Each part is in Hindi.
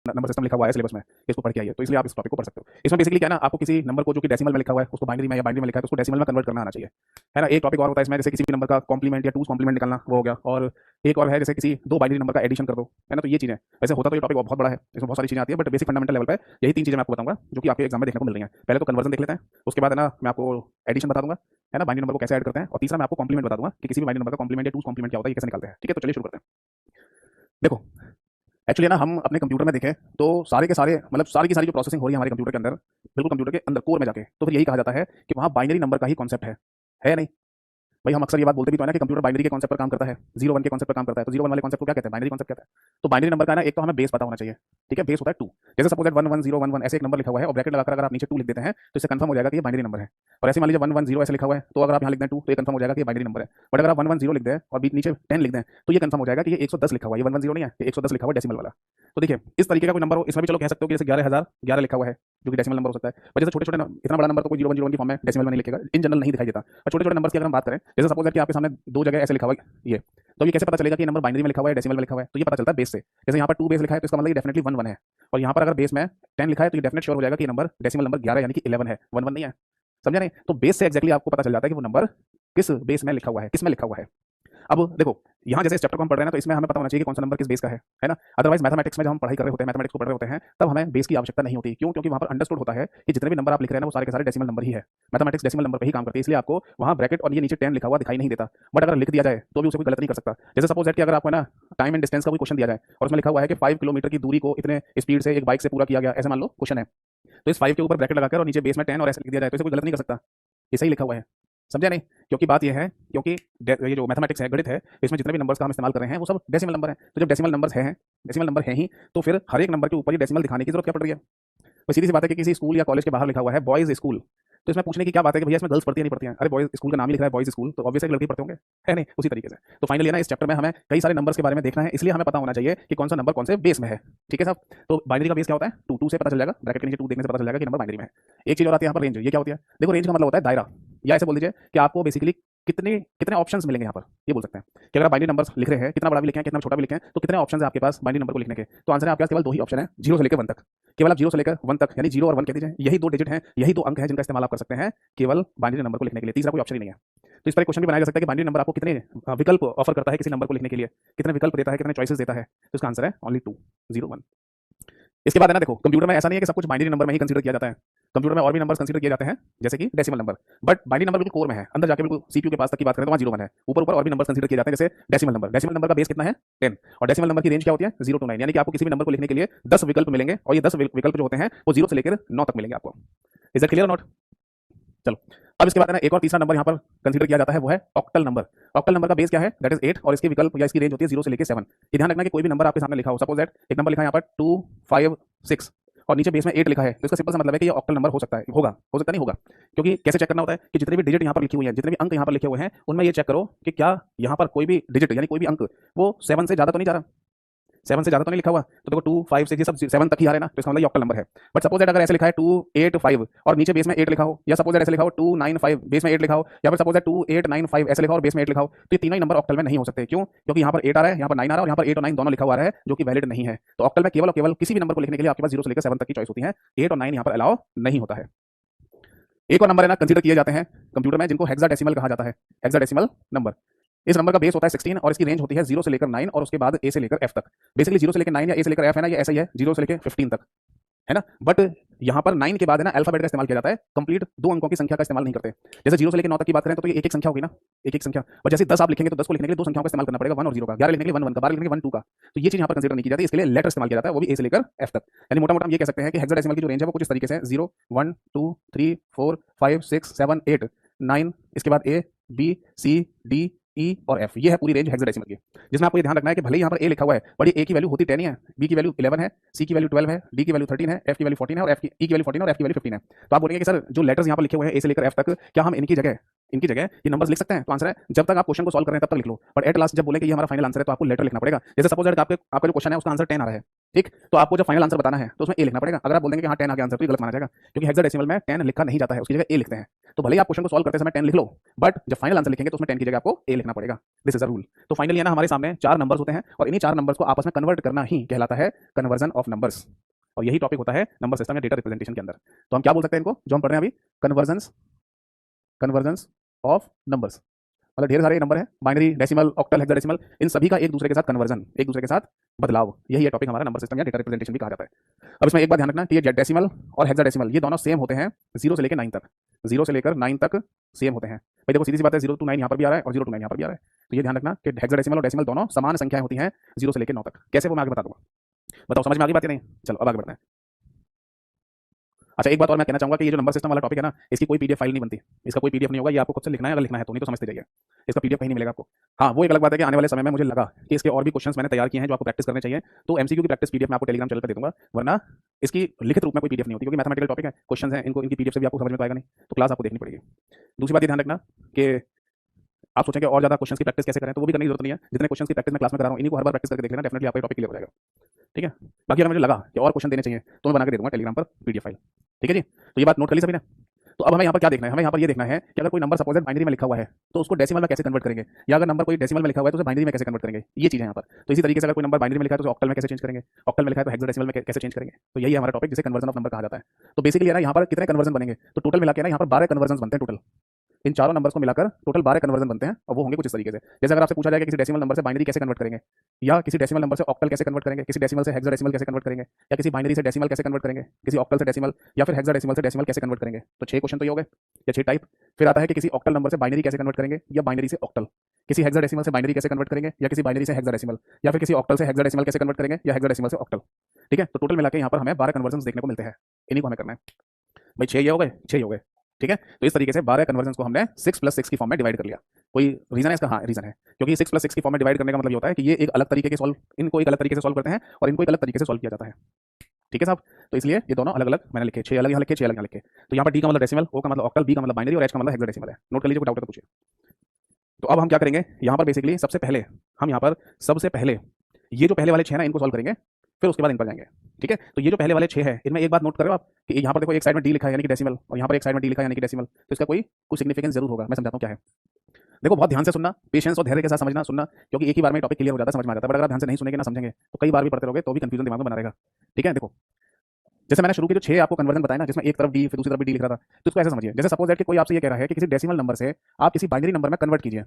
नंबर सिस्टम लिखा हुआ है सिलेबस में, इसको पढ़ के आइए, तो इसलिए आप इस टॉपिक को पढ़ सकते हो। इसमें बेसिकली क्या है ना, आपको किसी नंबर को जो कि डेसिमल में लिखा हुआ है उसको बाइनरी में या बाइनरी में लिखा है तो उसको डेसिमल में कन्वर्ट करना आना चाहिए, है ना। एक टॉपिक और होता है इसमें, जैसे किसी भी नंबर का कॉम्प्लीमेंट या टूज कॉम्प्लीमेंट निकालना, वो हो गया। और एक और है जैसे किसी दो बाइनरी नंबर का एडिशन कर दो, है ना। तो ये चीज़ें, वैसे होता तो ये टॉपिक बहुत बड़ा है, इसमें बहुत सारी चीज़ें आती है, बट बेसिक फंडामेंटल लेवल पे यही तीन चीज़ें मैं आपको बताऊंगा जो कि आपके एग्जाम में देखने को मिल रही हैं। पहले तो कन्वर्जन देख लेते हैं, उसके बाद है ना मैं आपको एडिशन बता दूंगा, है ना, बाइनरी नंबर को कैसे ऐड करते हैं, और तीसरा मैं आपको कॉम्प्लीमेंट बता दूंगा कि किसी भी बाइनरी नंबर का कॉम्प्लीमेंट या टूज कॉम्प्लीमेंट क्या होता है, ये कैसे निकालते हैं। ठीक है, तो चलिए शुरू करते हैं। देखो, एक्चुअली ना हम अपने कंप्यूटर में देखें तो सारे के सारे, मतलब सारी की सारी जो प्रोसेसिंग हो रही है हमारे कंप्यूटर के अंदर, बिल्कुल कंप्यूटर के अंदर कोर में जाके, तो फिर यही कहा जाता है कि वहाँ बाइनरी नंबर का ही कॉन्सेप्ट है या नहीं। भाई हम अक्सर ये बात बोलते भी तो है ना कि कंप्यूटर बाइनरी के कॉन्सेप्ट पर काम करता है, 0 1 के कॉन्सेप्ट पर काम करता है। तो 0 1 वाले कॉन्सेप्ट को क्या कहते हैं, बाइनरी कॉन्सेप्ट कहते हैं। तो बाइनरी नंबर का ना एक तो हमें बेस पता होना चाहिए, ठीक है, बेस होता है 2। जैसे सपोज दैट 1 1 0 1 1 ऐसे एक नंबर लिखा हुआ है और ब्रैकेट लगाकर अगर आप नीचे 2 लिख देते हैं तो इससे कंफर्म हो जाएगा कि ये बाइनरी नंबर है। और ऐसे मान लीजिए 1 1 0 ऐसे लिखा हुआ है, तो अगर आप यहाँ लिख दें 2 तो ये कंफर्म हो जाएगा कि ये बाइनरी नंबर है। बट अगर आप 1 1 0 लिख दें और बीच नीचे 10 लिख दें तो ये कंफर्म हो जाएगा कि ये 110 लिखा हुआ है, ये 1 1 0 नहीं है, ये 110 लिखा हुआ है डेसिमल वाला। तो देखिए इस तरीके का कोई नंबर हो, इसमें भी चलो कह सकते हो कि जैसे 11,011 लिखा हुआ है जो कि डेसिमल नंबर हो सकता है। पर जैसे छोटे छोटे इतना बड़ा नंबर तो कोई 0 1 0 1 की फॉर्म में डेसिमल में नहीं लिखेगा, इन जनरल नहीं दिखाई देता। और छोटे छोटे नंबर की अगर हम बात करें, जैसे सपोज दैट कि आपके सामने दो जगह ऐसे लिखा हुआ है ये, तो ये कैसे पता चलेगा कि नंबर बाइनरी में लिखा हुआ है डेसिमल में लिखा हुआ है, तो ये पता चलता है बेस से। जैसे यहाँ पर 2 बेस लिखा है तो इसका मतलब ये डेफिनेटली 1 1 है, और यहाँ पर अगर बेस में 10 लिखा है तो ये डेफिनेट श्योर हो जाएगा कि नंबर डेसिमल नंबर 11 यानी कि 11 है, 1 1 नहीं है। समझा नहीं। तो बेस से एक्जैक्टली आपको पता चल जाता है कि वो नंबर किस बेस में लिखा हुआ है, किस में लिखा हुआ है। अब देखो, यहाँ जैसे इस चैप्टर को हम पढ़ रहे हैं तो इसमें हमें पता होना चाहिए कि कौन सा नंबर किस बेस का है ना। अदरवाइज मैथमेटिक्स में जब हम पढ़ाई कर रहे होते हैं, मैथमेटिक्स को पढ़ रहे होते हैं, तब हमें बेस की आवश्यकता नहीं होती। क्यों? क्योंकि वहाँ पर अंडरस्टूड होता है कि जितने भी नंबर आप लिख रहे हैं ना वो सारे के सारे डेसिमल नंबर ही है। मैथमेटिक्स डेसिमल नंबर पे ही काम करती है, इसलिए आपको वहाँ ब्रैकेट और ये नीचे 10 लिखा हुआ दिखाई नहीं देता। बट अगर लिख दिया जाए तो भी उसे कोई गलत नहीं कर सकता। जैसे सपोज दैट कि अगर आपको ना टाइम एंड डिस्टेंस का कोई क्वेश्चन दिया जाए और उसमें लिखा हुआ है कि 5 किलोमीटर की दूरी को इतने स्पीड से एक बाइक से पूरा किया गया, ऐसे मान लो क्वेश्चन है, तो इस 5 के ऊपर ब्रैकेट लगाकर और नीचे बेस में 10 और ऐसे लिख दिया जाए तो इसे कोई गलत नहीं कर सकता, ये सही लिखा हुआ है। समझा नहीं। क्योंकि बात यह है, क्योंकि ये जो मैथमेटिक्स है, गणित है, इसमें जितने भी नंबर्स का हम इस्तेमाल कर रहे हैं वो सब डेसिमल नंबर है। तो जब डेसिमल नंबर्स हैं, डेसिमल नंबर हैं ही, तो फिर हर एक नंबर के ऊपर ये डेसिमल दिखाने की जरूरत क्या पड़ रही है। तो सीधी सी बात है कि किसी स्कूल या कॉलेज के बाहर लिखा हुआ है बॉयज स्कूल, तो इसमें पूछने की क्या बात है कि भैया इसमें गर्ल्स पढ़ती है नहीं पढ़ती हैं। अरे बॉयज स्कूल का नाम ही लिख रहा है बॉयज स्कूल, तो ऑब्वियसली लड़के पढ़ते होंगे, है नहीं। उसी तरीके से तो फाइनली ना इस चैप्टर में हमें कई सारे नंबर्स के बारे में देखना है, इसलिए हमें पता होना चाहिए कि कौन सा नंबर कौन से बेस में है। ठीक है साहब। तो बाइनरी का बेस क्या होता है, 2 2 से पता चल जाएगा, ब्रैकेट के नीचे 2 देखने से पता चल जाएगा कि नंबर बाइनरी में है। एक चीज और आती है यहाँ पर, रेंज। ये क्या होती है? देखो, रेंज का मतलब होता है दायरा, या ऐसे बोल दीजिए कि आपको बेसिकली कितने कितने ऑप्शंस मिलेंगे यहाँ पर, ये बोल सकते हैं कि अगर आप बाइनरी नंबर्स लिख रहे हैं, कितना बड़ा भी लिखें कितना छोटा भी लिखें, तो कितने ऑप्शन है आपके पास बाइनरी नंबर को लिखने के। तो आंसर है आपके पास केवल 2 ही ऑप्शन है, 0 से लेकर 1 तक। केवल आप 0 से लेकर 1 तक यानी 0 और 1 कह दीजिए, यही 2 डिजिट हैं, यही 2 अंक हैं जिनका इस्तेमाल आप कर सकते हैं केवल बाइनरी नंबर को लिखने के लिए। तीसरा कोई ऑप्शन ही नहीं है। तो इस पर क्वेश्चन भी बनाया जा सकता है कि बाइनरी नंबर आपको कितने विकल्प ऑफर करता है किसी नंबर को लिखने के लिए, कितने विकल्प देता है, कितने चॉइसेस देता है। तो इसका आंसर है ओनली 2 0 1। इसके बाद है ना, देखो कंप्यूटर में ऐसा नहीं है कि सब कुछ बाइनरी नंबर में ही कंसीडर किया जाता है। कंप्यूटर में और भी नंबर कंसीडर किए जाते हैं, जैसे कि decimal number. But binary number बिल्कुल कोर में है, अंदर जाके बिल्कुल सीपीयू के पास तक की बात करें तो वहाँ 0 1 है। ऊपर ऊपर और भी नंबर कंसीडर किए जाते हैं, जैसे डेसिमल नंबर। डेसिमल नंबर का बेस कितना है, 10। और डेसिमल नंबर की रेंज क्या होती है, 0 to 9, यानी कि आपको किसी भी नंबर को लिखने के लिए 10 विकल्प मिलेंगे, और ये 10 विकल्प जो होते हैं वो 0 से लेकर 9 तक मिलेंगे आपको। इज दैट क्लियर और नॉट? चलो, अब इसके बाद है ना एक और तीसरा नंबर यहाँ पर कंसीडर किया जाता है, वो है ऑक्टल नंबर। ऑक्टल नंबर का बेस क्या है, दैट इज 8, और इसके विकल्प या इसकी रेंज होती है 0 से लेकर 7। ये ध्यान रखना कि कोई भी नंबर आपके सामने लिखा हो, सपोज दैट एक नंबर लिखा है यहाँ पर 2 5 6 और नीचे बेस में 8 लिखा है, तो इसका सिंपल सा मतलब है कि ये ऑक्टल नंबर हो सकता है, होगा, हो सकता नहीं होगा। क्योंकि कैसे चेक करना होता है कि जितने भी डिजिट यहाँ पर लिखी हुई है, जितने भी अंक यहाँ पर लिखे हुए हैं, उनमें ये चेक करो कि क्या यहाँ पर कोई भी डिजिट यानी कोई भी अंक वो 7 से ज्यादा तो नहीं जा रहा, 7 से ज्यादा तो नहीं लिखा हुआ। तो देखो 2 5 6 ये सब 7 तक ही आ रहे हैं ना, तो इसका मतलब ये ऑक्टल नंबर है। बट सपोज दैट अगर ऐसे लिखा है 2 8 5 और नीचे बेस में 8 लिखा हो, या सपोज दैट ऐसे लिखा हो 2 9 5 बेस में 8 लिखा हो, या फिर सपोज दैट 2 8 9 5 ऐसे लिखा हो और बेस में 8 लिखा हो, तो ये तीनों ही नंबर ऑक्टल में नहीं हो सकते। क्यों? क्योंकि यहाँ पर 8 आ रहा है, यहाँ पर 9 आ रहा है, और यहाँ पर 8 और 9 दोनों लिखा हुआ है जो कि वैलिड नहीं है। तो ऑक्टल में केवल और केवल किसी भी नंबर को लिखने के लिए आपके पास 0 से लेकर 7 तक की चॉइस होती है, 8 और 9 यहाँ पर अलाउ नहीं होता है। एक और नंबर है ना कंसीडर किए जाते हैं कंप्यूटर में, जिनको हेक्साडेसिमल कहा जाता है। हेक्साडेसिमल नंबर, इस नंबर का बेस होता है 16 और इसकी रेंज होती है 0 से लेकर 9 और उसके बाद ए से लेकर एफ तक। बेसिकली 0 से लेकर 9 या ए से लेकर एफ है ना, ये ऐसा ही है, 0 से लेकर 15 तक, है ना। बट यहाँ पर 9 के बाद है ना अल्फाबेट का इस्तेमाल किया जाता है, कंप्लीट 2 अंकों की संख्या का इस्तेमाल नहीं करते। जैसे 0 से लेकर 9 तक की बात करें तो ये एक एक संख्या होगी ना, एक एक संख्या। और जैसे 10 आप लिखेंगे तो 10 को लिखने के लिए 2 संख्याओं का इस्तेमाल करना पड़ेगा, 1 और 0 का। 11 लिखने के लिए 1 1 का, 12 लिखने के लिए 1 2 का। तो ये चीज यहाँ पर कंसीडर नहीं की जाती, इसके लिए लेटर इस्तेमाल किया जाता है, वो भी ए से लेकर एफ तक। यानी मोटा मोटा हम ये कह सकते हैं कि हेक्साडेसिमल की जो रेंज है वो कुछ इस तरीके से 0 1 2 3 4 5 6 7 8 9, इसके बाद A B C D E और एफ, ये है पूरी रेंज हेक्साडेसिमल की। जिसमें आपको ये ध्यान रखना है कि भले ही यहाँ पर ए लिखा हुआ है, बट ये ए की वैल्यू होती 10 ही है, बी की वैल्यू 11 है, सी की वैल्यू 12 है, डी की वैल्यू 13 है, एफ की वैल्यू 14 है, और एफ की ई की वैल्यू 14 है, और एफ की वैल्यू 15 है। तो आप बोलेंगे कि सर जो लेटर्स यहाँ पर लिखे हुए हैं ए से लेकर एफ तक, क्या हम इनकी जगह ये नंबर्स लिख सकते हैं? तो आंसर है जब तक आप क्वेश्चन को सॉल्व कर रहे हैं तब तक लिख लो, बट एट लास्ट जब बोले कि ये हमारा फाइनल आंसर है तो आपको लेटर लिखना पड़ेगा। जैसे सपोज दैट आपका जो क्वेश्चन है उसका आंसर 10 आ रहा है, ठीक, तो आपको जब फाइनल आंसर बताना है तो उसमें ए लिखना पड़ेगा। अगर आप बोल देंगे कि हाँ 10 आ गया आंसर, तो ये गलत माना जाएगा, क्योंकि हेक्साडेसिमल में 10 लिखा नहीं जाता है, उसकी जगह ए लिखते हैं। तो भले ही आप क्वेश्चन को सॉल्व करते समय 10 लिख लो, बट जब फाइनल आंसर लिखेंगे तो उसमें 10 की जगह आपको ए लिखना पड़ेगा। This is a rule. तो फाइनली ना हमारे सामने 4 नंबर्स होते हैं और इन्हीं 4 नंबर्स को आपस में कन्वर्ट करना ही कहलाता है कन्वर्जन ऑफ नंबर्स। और यही टॉपिक होता है नंबर सिस्टम या डेटा रिप्रेजेंटेशन के अंदर। तो हम क्या बोल सकते हैं इनको, जो हम पढ़ रहे हैं अभी, कन्वर्जन्स कन्वर्जन्स ऑफ नंबर्स। मतलब ढेर सारे नंबर है, बाइनरी, डेसिमल, ऑक्टल, हेक्साडेसिमल, इन सभी का एक दूसरे के साथ कन्वर्जन, एक दूसरे के साथ बदलाव, यही है टॉपिक हमारा नंबर सिस्टम या डेटा रिप्रेजेंटेशन भी कहा जाता है। अब इसमें एक बात ध्यान रखना कि ये डेसिमल और हेक्साडेसिमल ये दोनों सेम होते हैं 0 से लेकर 9 तक, 0 से लेकर 9 तक सेम होते हैं। भाई देखो सीधी सी बात है, 0 to 9 यहाँ पर भी आ रहा है और 0 to 9 यहाँ पर भी आ रहा है, तो ये ध्यान रखना कि हेक्साडेसिमल और डेसिमल दोनों समान संख्याएं होती हैं 0 से लेकर 9 तक। कैसे, वो मैं आगे बता दूंगा। बताओ समझ में आ गई बात या नहीं? चलो अब आगे बढ़ते हैं। अच्छा एक बात और मैं कहना चाहूंगा कि ये जो नंबर सिस्टम वाला टॉपिक है ना, इसकी कोई पीडीएफ फाइल नहीं बनती, इसका कोई पीडीएफ नहीं होगा, ये आपको खुद से लिखना है, अगर लिखना है तो, नहीं तो समझते जाइए, इसका पीडीएफ कहीं नहीं मिलेगा आपको। हाँ वो एक अलग बात है कि आने वाले समय में मुझे लगा कि इसके और भी क्वेश्चंस मैंने तैयार किए हैं जो आपको प्रैक्टिस करने चाहिए, तो एमसीक्यू की प्रैक्टिस पीडीएफ मैं आपको टेलीग्राम चैनल पर दे दूंगा, वरना इसकी लिखित रूप में कोई पीडीएफ नहीं होती, क्योंकि मैथमेटिकल टॉपिक है, क्वेश्चन है, इनको इनकी पीडीएफ से भी आपको समझ में तो आएगा नहीं, तो क्लास आपको देखनी पड़ेगी। दूसरी बात ये ध्यान रखना कि आप सोचेंगे और ज्यादा क्वेश्चन की प्रैक्टिस कैसे करें, तो वो भी करने की जरूरत नहीं है, जितने क्वेश्चन की प्रैक्टिस मैं क्लास में करा रहा हूँ इन्हीं को हर बार प्रैक्टिस करके देख लेना, डेफिनेटली आपका टॉपिक क्लियर हो जाएगा। ठीक है, बाकी अगर मुझे लगा कि और क्वेश्चन देने चाहिए तो मैं बना के दे दूंगा टेलीग्राम पर पीडीएफ फाइल। ठीक है जी, तो ये बात नोट कर ली सभी ने। तो अब हमें यहाँ पर क्या देखना है, हमें यहाँ पर ये देखना है कि अगर कोई नंबर सपोज बाइनरी में लिखा हुआ है तो उसको डेसिमल में कैसे कन्वर्ट करेंगे, या अगर नंबर कोई डेसिमल में लिखा हुआ है तो उसे बाइनरी में कैसे कन्वर्ट करेंगे, ये चीज़ है यहाँ पर। तो इसी तरीके से अगर कोई नंबर बाइनरी में लिखा है तो ऑक्टल में कैसे चेंज करेंगे, ऑक्टल में लिखा है तो हेक्साडेसिमल में कैसे चेंज करेंगे, तो यही है हमारा टॉपिक जिसे कन्वर्जन ऑफ नंबर कहा जाता है। तो बेसिकली है ना यहाँ पर कितने कन्वर्जन बनेंगे, तो टोटल मिला के ना यहाँ पर 12 कन्वर्जन बनते हैं टोटल, इन चारों नंबर्स को मिलाकर टोटल 12 कन्वर्जन बनते हैं, और वो होंगे कुछ इस तरीके से। जैसे अगर आपसे पूछा जाए कि किसी डेसिमल नंबर से बाइनरी कैसे कन्वर्ट करेंगे, या किसी डेसिमल नंबर से ऑक्टल कैसे कन्वर्ट करेंगे, किसी डेसिमल से हेक्साडेसिमल कैसे कन्वर्ट करेंगे, या किसी बाइनरी से डेसिमल कैसे कन्वर्ट करेंगे, किसी ऑक्टल से डेसिमल या फिर हेक्साडेसिमल से डेसिमल कैसे कन्वर्ट करेंगे, तो 6 क्वेश्चन तो ये हो गए या 6 टाइप। फिर आता है कि किसी ऑक्टल नंबर से बाइनरी कैसे कन्वर्ट करेंगे या बाइनरी से ऑक्टल, किसी हेक्साडेसिमल से बाइनरी कैसे कन्वर्ट करेंगे या किसी बाइनरी से हेक्साडेसिमल, या फिर किसी ऑक्टल से हेक्साडेसिमल कैसे कन्वर्ट करेंगे या हेक्साडेसिमल से ऑक्टल। ठीक है, तो टोटल मिला के यहाँ पर हमें 12 कन्वर्जन देखने को मिलते हैं, इन्हीं को हमें करना है। भाई 6 ये हो गए, 6 हो गए। ठीक है, तो इस तरीके से 12 कन्वर्जन्स को हमने 6 + 6 की फॉर्म में डिवाइड कर लिया। कोई रीजन है इसका? हाँ रीजन है, क्योंकि 6 + 6 की फॉर्म में डिवाइड करने का मतलब ये होता है कि ये एक अलग तरीके के सॉल्व, इनको एक अलग तरीके से सॉल्व करते हैं और इनको एक अलग तरीके से सॉल्व किया जाता है। ठीक है साहब, तो इसलिए ये दोनों अलग अलग मैंने लिखे, 6 अलग यहाँ लिखे, 6 अलग यहाँ लिखे। तो यहाँ पर डी का मतलब डेसिमल, ओ का मतलब ऑक्टल, बी का मतलब बाइनरी और एच का मतलब हेक्साडेसिमल है। नोट कर लीजिए, कोई डाउट है तो पूछिए। तो अब हम क्या करेंगे यहाँ पर, बेसिकली सबसे पहले हम यहाँ पर सबसे पहले ये जो पहले वाले 6 ना इनको सॉल्व करेंगे, फिर उसके बाद इन पर जाएंगे। ठीक है, तो ये जो पहले वाले 6 है इनमें एक बात नोट कर रहे हो आप कि यहाँ पर देखो एक साइड में डी लिखा है यानी कि डेसिमल, और यहाँ पर एक साइड में डी लिखा है यानी कि डेसिमल, तो इसका कोई कुछ सिग्निफिकेंस जरूर होगा। मैं समझाता हूँ क्या है। देखो बहुत ध्यान से सुनना, पेशेंस और धैर्य के साथ समझना सुनना, क्योंकि एक ही बार में टॉपिक क्लियर हो जाता है, समझ में आ जाता है, बट अगर आप ध्यान से नहीं सुनेंगे ना समझेंगे तो कई बार भी पढ़ते रहोगे तो भी कंफ्यूजन दिमाग में बना रहेगा। ठीक है, देखो जैसे मैंने शुरू के जो 6 आपको कन्वर्जन बताया ना, जिसमें एक तरफ डी फिर दूसरी तरफ भी डी लिख रहा था, तो इसको ऐसे समझिए जैसे सपोज दैट कि कोई आपसे ये कह रहा है कि किसी डेसिमल नंबर से आप किसी बाइनरी नंबर में कन्वर्ट कीजिए,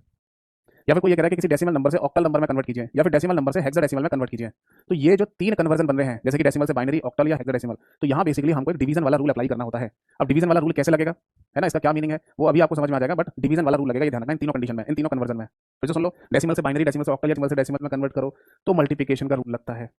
या फिर कोई ये कह रहा है कि किसी डेसिमल नंबर से ऑक्टल नंबर में कन्वर्ट कीजिए, या फिर डेसिमल नंबर से हेक्साडेसिमल में कन्वर्ट कीजिए। तो ये जो 3 कन्वर्जन बन रहे हैं, जैसे कि डेसिमल से बाइनरी, ऑक्टल या हेक्साडेसिमल, तो यहाँ बेसिकली हमको एक डिवीजन वाला रूल अप्लाई करना होता है। अब डिवीजन वाला रूल कैसे लगेगा, है ना, इसका क्या मीनिंग है वो अभी आपको समझ में आ जाएगा, बट डिवीजन वाला रूल लगेगा, ये ध्यान रखना इन तीनों कंडीशन में, इन तीनों कन्वर्जन में। फिर से सुन लो, डेसिमल से बाइनरी, डेसिमल से ऑक्टल या डेसिमल से डेसिमल में कन्वर्ट करो तो मल्टीप्लिकेशन का रूल लगता है।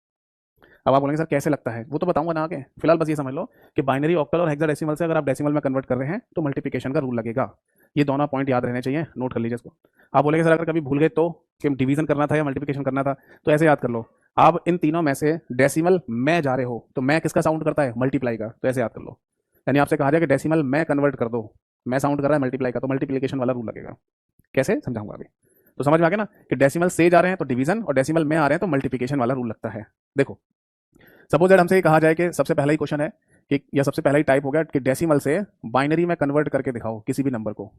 अब आप बोलेंगे सर कैसे लगता है, वो तो बताऊंगा ना आगे, फिलहाल बस ये समझ लो कि बाइनरी, ऑक्टल और हेक्साडेसिमल से अगर आप डेसिमल में कन्वर्ट कर रहे हैं तो मल्टीप्लिकेशन का रूल लगेगा। ये दोनों पॉइंट याद रहने चाहिए, नोट कर लीजिए इसको। आप बोलेंगे सर अगर कभी भूल गए तो कि डिवीजन करना था या मल्टीप्लिकेशन करना था, तो ऐसे याद कर लो, आप इन तीनों में से डेसिमल में जा रहे हो तो मैं किसका साउंड करता है, मल्टीप्लाई का, तो ऐसे याद कर लो। यानी आपसे कहा जाए कि डेसिमल में कन्वर्ट कर दो, मैं साउंड कर रहा है मल्टीप्लाई का, तो मल्टीप्लिकेशन वाला रूल लगेगा। कैसे समझाऊंगा अभी, तो समझ में आ गया ना कि डेसिमल से जा रहे हैं तो डिवीजन और डेसिमल में आ रहे हैं तो मल्टीप्लिकेशन वाला रूल लगता है। देखो सपोज दैट हमसे ये कहा जाए कि सबसे पहला ही क्वेश्चन है कि, या सबसे पहला ही टाइप हो गया कि डेसिमल से बाइनरी में कन्वर्ट करके दिखाओ किसी भी नंबर को।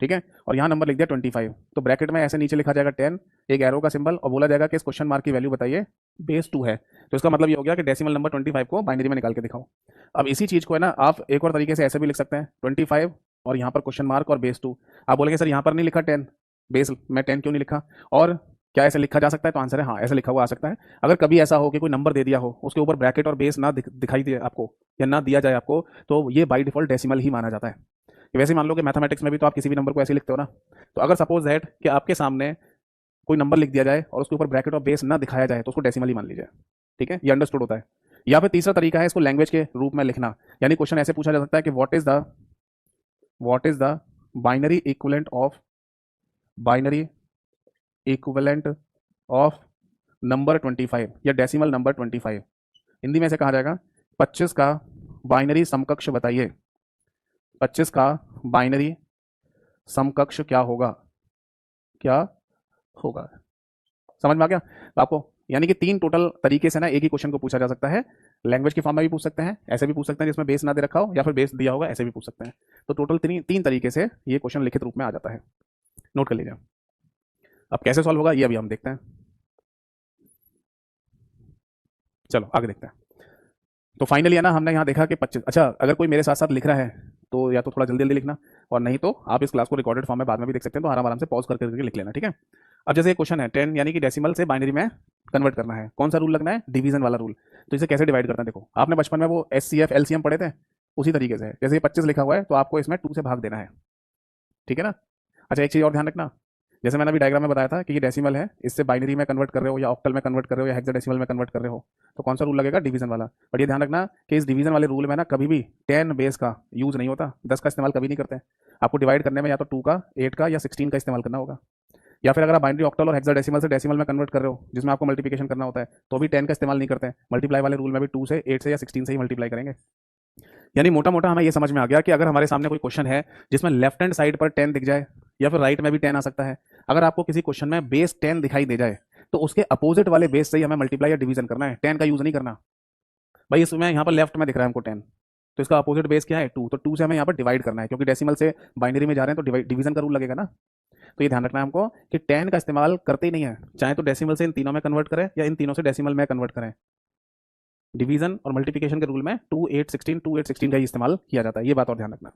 ठीक है, और यहाँ नंबर लिख दिया 25, तो ब्रैकेट में ऐसे नीचे लिखा जाएगा 10, एक एरो का सिंबल, और बोला जाएगा कि इस क्वेश्चन मार्क की वैल्यू बताइए, बेस 2 है। तो इसका मतलब ये हो गया कि डेसिमल नंबर 25 को बाइनरी में निकाल के दिखाओ। अब इसी चीज को है ना आप एक और तरीके से ऐसे भी लिख सकते हैं, 25 और यहाँ पर क्वेश्चन मार्क और बेस 2। आप बोलेंगे सर यहाँ पर नहीं लिखा 10, बेस में 10 क्यों नहीं लिखा, और क्या ऐसे लिखा जा सकता है, तो आंसर है हाँ, ऐसे लिखा हुआ आ सकता है। अगर कभी ऐसा हो कि कोई नंबर दे दिया हो, उसके ऊपर ब्रैकेट और बेस ना दिखाई दे आपको या ना दिया जाए आपको, तो ये बाय डिफॉल्ट डेसिमल ही माना जाता है। वैसे मान लो कि मैथमेटिक्स में भी तो आप किसी भी नंबर को ऐसे लिखते हो ना, तो अगर सपोज दैट कि आपके सामने कोई नंबर लिख दिया जाए और उसके ऊपर ब्रैकेट और बेस ना दिखाया जाए तो उसको डेसिमल ही मान लीजिए। ठीक है, ये अंडरस्टूड होता है। या फिर तीसरा तरीका है इसको लैंग्वेज के रूप में लिखना, यानी क्वेश्चन ऐसे पूछा जा सकता है कि what is the binary equivalent of number 25 या डेसिमल नंबर 25। हिंदी में से कहा जाएगा 25 का बाइनरी समकक्ष बताइए, 25 का बाइनरी समकक्ष क्या होगा, क्या होगा। समझ में आ गया? तो आपको यानी कि 3 टोटल तरीके से ना एक ही क्वेश्चन को पूछा जा सकता है। लैंग्वेज की फॉर्म में भी पूछ सकते हैं, ऐसे भी पूछ सकते हैं जिसमें बेस ना दे रखा हो, या फिर बेस दिया होगा ऐसे भी पूछ सकते हैं। तो टोटल तीन तरीके से ये क्वेश्चन लिखित रूप में आ जाता है, नोट कर लीजिए। अब कैसे सॉल्व होगा ये अभी हम देखते हैं। चलो आगे देखते हैं। तो फाइनली है ना, हमने यहाँ देखा कि 25, अच्छा अगर कोई मेरे साथ साथ लिख रहा है तो या तो थोड़ा जल्दी जल्दी लिखना, और नहीं तो आप इस क्लास को रिकॉर्डेड फॉर्म में बाद में भी देख सकते हैं, तो आराम आराम से पॉज करके लिख लेना, ठीक है। अब जैसे क्वेश्चन है 10 यानी कि डेसिमल से बाइनरी में कन्वर्ट करना है, कौन सा रूल लगना है, डिवीजन वाला रूल। तो इसे कैसे डिवाइड करना है, देखो आपने बचपन में वो SCF LCM पढ़े थे, उसी तरीके से है। जैसे ये 25 लिखा हुआ है तो आपको इसमें 2 से भाग देना है, ठीक है ना। अच्छा एक चीज़ और ध्यान रखना, जैसे मैंने अभी डायग्राम में बताया था कि ये डेसिमल है, इससे बाइनरी में कन्वर्ट कर रहे हो या ऑक्टल में कन्वर्ट कर रहे हो या हेक्साडेसिमल में कन्वर्ट कर रहे हो, तो कौन सा रूल लगेगा, डिवीजन वाला। बट ये ध्यान रखना कि इस डिवीजन वाले रूल में ना कभी भी 10 बेस का यूज नहीं होता, 10 का इस्तेमाल कभी नहीं करते हैं। आपको डिवाइड करने में या तो 2 का, 8 का या 16 का इस्तेमाल करना होगा, या फिर अगर आप बाइनरी ऑक्टल और हेक्साडेसिमल से डेसिमल में कन्वर्ट कर रहे हो जिसमें आपको मल्टीप्लिकेशन करना होता है, तो भी 10 का इस्तेमाल नहीं करते हैं। मल्टीप्लाई वाले रूल में भी 2 से, 8 से या 16 से ही मल्टीप्लाई करेंगे। यानी मोटा मोटा हमें ये समझ में आ गया कि अगर हमारे सामने कोई क्वेश्चन है जिसमें लेफ्ट हैंड साइड पर 10 दिख जाए या फिर राइट में भी 10 आ सकता है, अगर आपको किसी क्वेश्चन में बेस 10 दिखाई दे जाए तो उसके अपोजिट वाले बेस से ही हमें मल्टीप्लाई या डिवीजन करना है, 10 का यूज नहीं करना। भाई इसमें यहाँ पर लेफ्ट में दिख रहा है हमको 10, तो इसका अपोजिट बेस क्या है 2, तो 2 से हमें यहाँ पर डिवाइड करना है, क्योंकि डेसिमल से बाइनरी में जा रहे हैं तो डिवीजन का रूल लगेगा ना। तो ये ध्यान रखना है हमको कि 10 का इस्तेमाल करते ही नहीं है, चाहे तो डेसिमल से इन तीनों में कन्वर्ट करें या इन तीनों से डेसिमल में कन्वर्ट करें। डिवीजन और मल्टीप्लिकेशन के रूल में 2 8 16 2 8 16 का ही इस्तेमाल किया जाता है, ये बात और ध्यान रखना।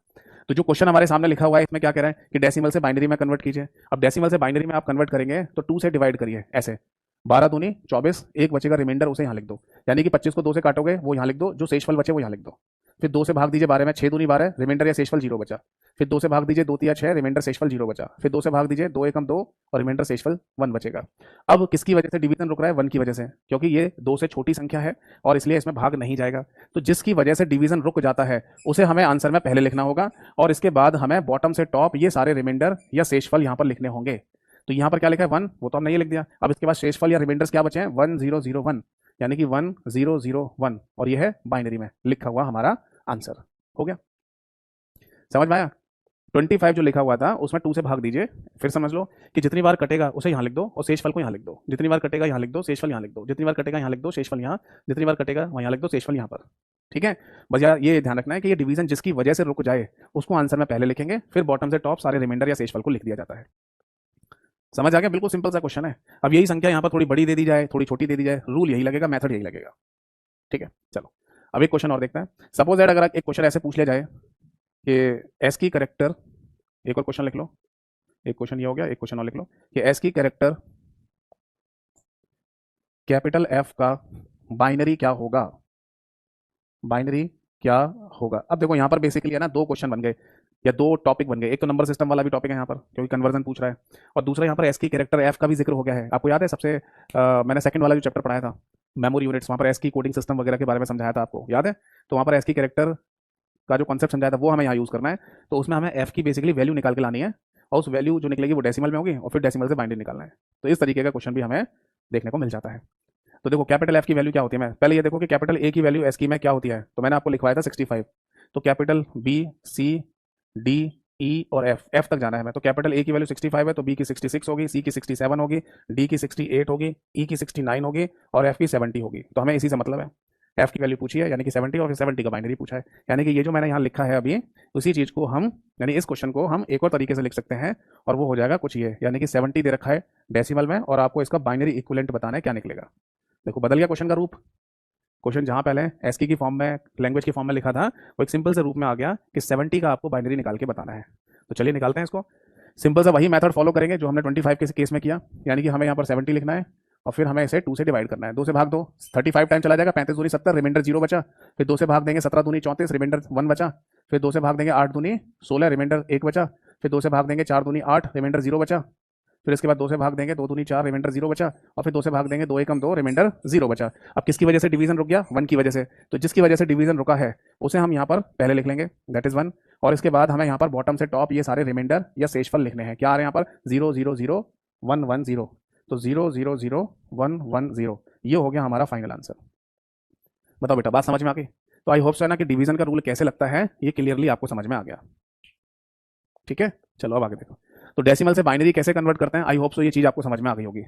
तो जो क्वेश्चन हमारे सामने लिखा हुआ है इसमें क्या कह रहा है कि डेसिमल से बाइनरी में कन्वर्ट कीजिए। अब डेसिमल से बाइनरी में आप कन्वर्ट करेंगे तो 2 से डिवाइड करिए, ऐसे 12 दूनी 24, एक बचेगा रिमाइंडर, उसे यहाँ लिख दो। यानी कि 25 को 2 से काटोगे वो यहाँ लिख दो, जो शेषफल बचे वो यहाँ लिख दो। फिर 2 से भाग दीजिए 12 में, 6 दूनी 12, रिमाइंडर या शेषफल 0 बचा। फिर 2 से भाग दीजिए 2 3 6, रिमाइंडर शेषफल 0 बचा। फिर 2 से भाग दीजिए 2 एकम 2 और रिमाइंडर शेषफल 1 बचेगा। अब किसकी वजह से डिवीजन रुक रहा है, 1 की वजह से, क्योंकि ये 2 से छोटी संख्या है और इसलिए इसमें भाग नहीं जाएगा। तो जिसकी वजह से डिवीजन रुक जाता है उसे हमें आंसर में पहले लिखना होगा, और इसके बाद हमें बॉटम से टॉप ये सारे रिमाइंडर या शेषफल यहाँ पर लिखने होंगे। तो यहाँ पर क्या लिखा है 1, वो तो हमने ये लिख दिया। अब इसके बाद शेषफल या रिमाइंडर्स क्या बचे हैं, 1 0 0 1, यानी कि 1 0 0 1, और ये है बाइनरी में लिखा हुआ हमारा आंसर। हो गया, समझ में आया। 25 जो लिखा हुआ था उसमें 2 से भाग दीजिए, फिर समझ लो कि जितनी बार कटेगा उसे यहाँ लिख दो और शेषफल को यहाँ लिख दो, जितनी बार कटेगा यहाँ लिख दो, शेषफल यहाँ लिख दो, जितनी बार कटेगा यहाँ लिख दो, शेषफल यहाँ, जितनी बार कटेगा वहाँ यहाँ लिख दो, शेषफल यहाँ पर। ठीक है, बस यार ये ध्यान रखना है कि ये डिवीजन जिसकी वजह से रुक जाए उसको आंसर में पहले लिखेंगे, फिर बॉटम से टॉप सारे रिमाइंडर या शेषफल को लिख दिया जाता है। समझ आ गया, बिल्कुल सिंपल सा क्वेश्चन है। अब यही संख्या यहाँ पर थोड़ी बड़ी दे दी जाए, थोड़ी छोटी दे दी जाए, रूल यही लगेगा, मेथड यही लगेगा। ठीक है, चलो अब एक क्वेश्चन और देखते हैं। सपोज दैट अगर एक क्वेश्चन ऐसे पूछ लिया जाए कि एस की करेक्टर, एक और क्वेश्चन लिख लो, एक क्वेश्चन ये हो गया, एक क्वेश्चन और लिख लो कि एस की कैरेक्टर कैपिटल एफ का बाइनरी क्या होगा, बाइनरी क्या होगा। अब देखो यहाँ पर बेसिकली है ना, 2 क्वेश्चन बन गए या 2 टॉपिक बन गए। एक तो नंबर सिस्टम वाला भी टॉपिक है यहाँ पर क्योंकि कन्वर्जन पूछ रहा है, और दूसरा यहाँ पर एस की कैरेक्टर एफ का भी जिक्र हो गया है। आपको याद है सबसे मैंने सेकंड वाला जो चैप्टर पढ़ाया था मेमोरी यूनिट्स, वहाँ पर एस की कोडिंग सिस्टम वगैरह के बारे में समझाया था, आपको याद है। तो वहाँ पर एस की कैरेक्टर का जो कॉन्सेप्ट समझाया था वो हमें यहाँ यूज़ करना है। तो उसमें हमें एफ की बेसिकली वैल्यू निकाल के लानी है, और उस वैल्यू जो निकलेगी वो डेसिमल में होगी, और फिर डेसिमल से बाइनरी निकालना है। तो इस तरीके का क्वेश्चन भी हमें देखने को मिल जाता है। तो देखो कैपिटल एफ की वैल्यू क्या होती है, मैं पहले ये देखो कि कैपिटल ए की वैल्यू एस की में क्या होती है। तो मैंने आपको लिखवाया था 65, तो capital B C D E और एफ तक जाना है हमें। तो कैपिटल ए की वैल्यू 65 है, तो बी की 66 होगी, सी की 67 होगी, डी की 68 होगी, ई की 69 होगी और एफ की 70 होगी। तो हमें इसी से मतलब है, एफ की वैल्यू पूछी है यानी कि 70, और फिर 70 का बाइनरी पूछा है। यानी कि ये जो मैंने यहाँ लिखा है अभी, उसी चीज़ को हम, यानी इस क्वेश्चन को हम एक और तरीके से लिख सकते हैं, और वो हो जाएगा कुछ ये, यानी कि 70 दे रखा है डेसिमल में, और आपको इसका बाइनरी इक्विवेलेंट बताना है क्या निकलेगा। देखो बदल गया क्वेश्चन का रूप। क्वेश्चन जहाँ पहले एस की फॉर्म में, लैंग्वेज की फॉर्म में लिखा था, वो एक सिंपल से रूप में आ गया कि 70 का आपको बाइनरी निकाल के बताना है। तो चलिए निकालते हैं इसको। सिंपल सा वही मेथड फॉलो करेंगे जो हमने 25 के केस में किया, यानी कि हमें यहाँ पर 70 लिखना है और फिर हमें इसे 2 से डिवाइड करना है। 2 से भाग दो, 35 टाइम चला जाएगा, 35 दूनी 70, रिमाइंडर 0 बचा। फिर 2 से भाग देंगे 17 दूनी 34, रिमाइंडर 1 बचा। फिर 2 से भाग देंगे 8 दूनी 16, रिमाइंडर 1 बचा। फिर 2 से भाग देंगे 4 दूनी 8, रिमाइंडर 0 बचा। फिर इसके बाद 2 से भाग देंगे 2 दूनी 4, रिमाइंडर 0 बचा। और फिर 2 से भाग देंगे 2 एकम 2, रिमाइंडर 0 बचा। अब किसकी वजह से डिवीजन रुक गया, 1 की वजह से। तो जिसकी वजह से डिवीजन रुका है उसे हम यहाँ पर पहले लिख लेंगे, दैट इज 1। और इसके बाद हमें यहाँ पर बॉटम से टॉप ये सारे रिमाइंडर या शेषफल लिखने हैं। क्या आ रहे हैं यहाँ पर, 0 0 0 1 1 0। तो 0 0 0 1 1 0, ये हो गया हमारा फाइनल आंसर। बताओ बेटा, बात समझ में आ गई। तो आई होप सो है ना कि डिवीजन का रूल कैसे लगता है ये क्लियरली आपको समझ में आ गया। ठीक है, चलो अब आगे देखो। तो डेसिमल से बाइनरी कैसे कन्वर्ट करते हैं, आई होप सो ये चीज़ आपको समझ में आ गई होगी।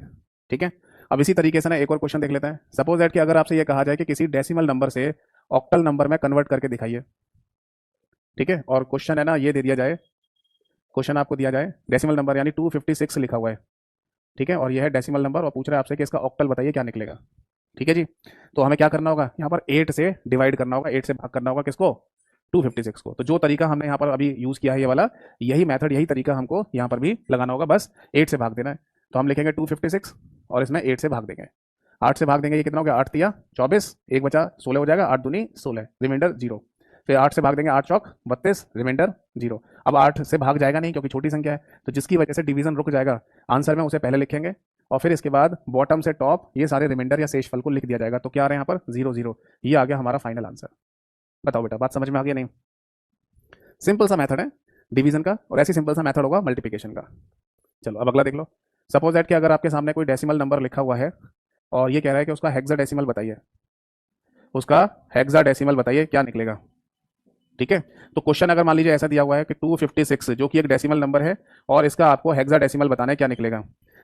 ठीक है। अब इसी तरीके से ना एक और क्वेश्चन देख लेते हैं। सपोज दैट कि अगर आपसे ये कहा जाए कि किसी डेसिमल नंबर से ऑक्टल नंबर में कन्वर्ट करके दिखाइए, ठीक है, और क्वेश्चन है ना ये दे दिया जाए, क्वेश्चन आपको दिया जाए डेसिमल नंबर यानी 256 लिखा हुआ है, ठीक है, और यह है डेसिमल नंबर और पूछ रहा है आपसे कि इसका ऑक्टल बताइए क्या निकलेगा। ठीक है जी। तो हमें क्या करना होगा, यहाँ पर 8 से डिवाइड करना होगा, 8 से भाग करना होगा किसको, 256 को। तो जो तरीका हमने यहाँ पर अभी यूज़ किया है ये वाला, यही मेथड, यही तरीका हमको यहाँ पर भी लगाना होगा, बस 8 से भाग देना है। तो हम लिखेंगे 256 और इसमें 8 से भाग देंगे, 8 से भाग देंगे, ये कितना हो गया, 8 तिया 24, एक बचा 16 हो जाएगा, 8 दूनी 16, रिमाइंडर 0। फिर 8 से भाग देंगे, 8 चौक 32, रिमाइंडर 0। अब 8 से भाग जाएगा नहीं क्योंकि छोटी संख्या है, तो जिसकी वजह से डिवीजन रुक जाएगा आंसर में, उसे पहले लिखेंगे और फिर इसके बाद बॉटम से टॉप ये सारे रिमाइंडर या शेषफल को लिख दिया जाएगा। तो क्या आ रहा है यहाँ पर 0 0, ये आ गया हमारा फाइनल आंसर। बताओ बेटा, बात समझ में आ गया नहीं? सिंपल सा मेथड है डिवीजन का, और ऐसी सिंपल सा मेथड होगा मल्टीप्लिकेशन का। चलो अब अगला देख लो। सपोज दैट कि अगर आपके सामने कोई डेसिमल नंबर लिखा हुआ है और ये कह रहा है कि उसका हेक्साडेसिमल बताइए, उसका हेक्साडेसिमल बताइए क्या निकलेगा। ठीक है। तो क्वेश्चन अगर मान लीजिए ऐसा दिया हुआ है कि 256 जो कि एक डेसिमल नंबर है और इसका आपको हेक्साडेसिमल बताना है क्या निकलेगा,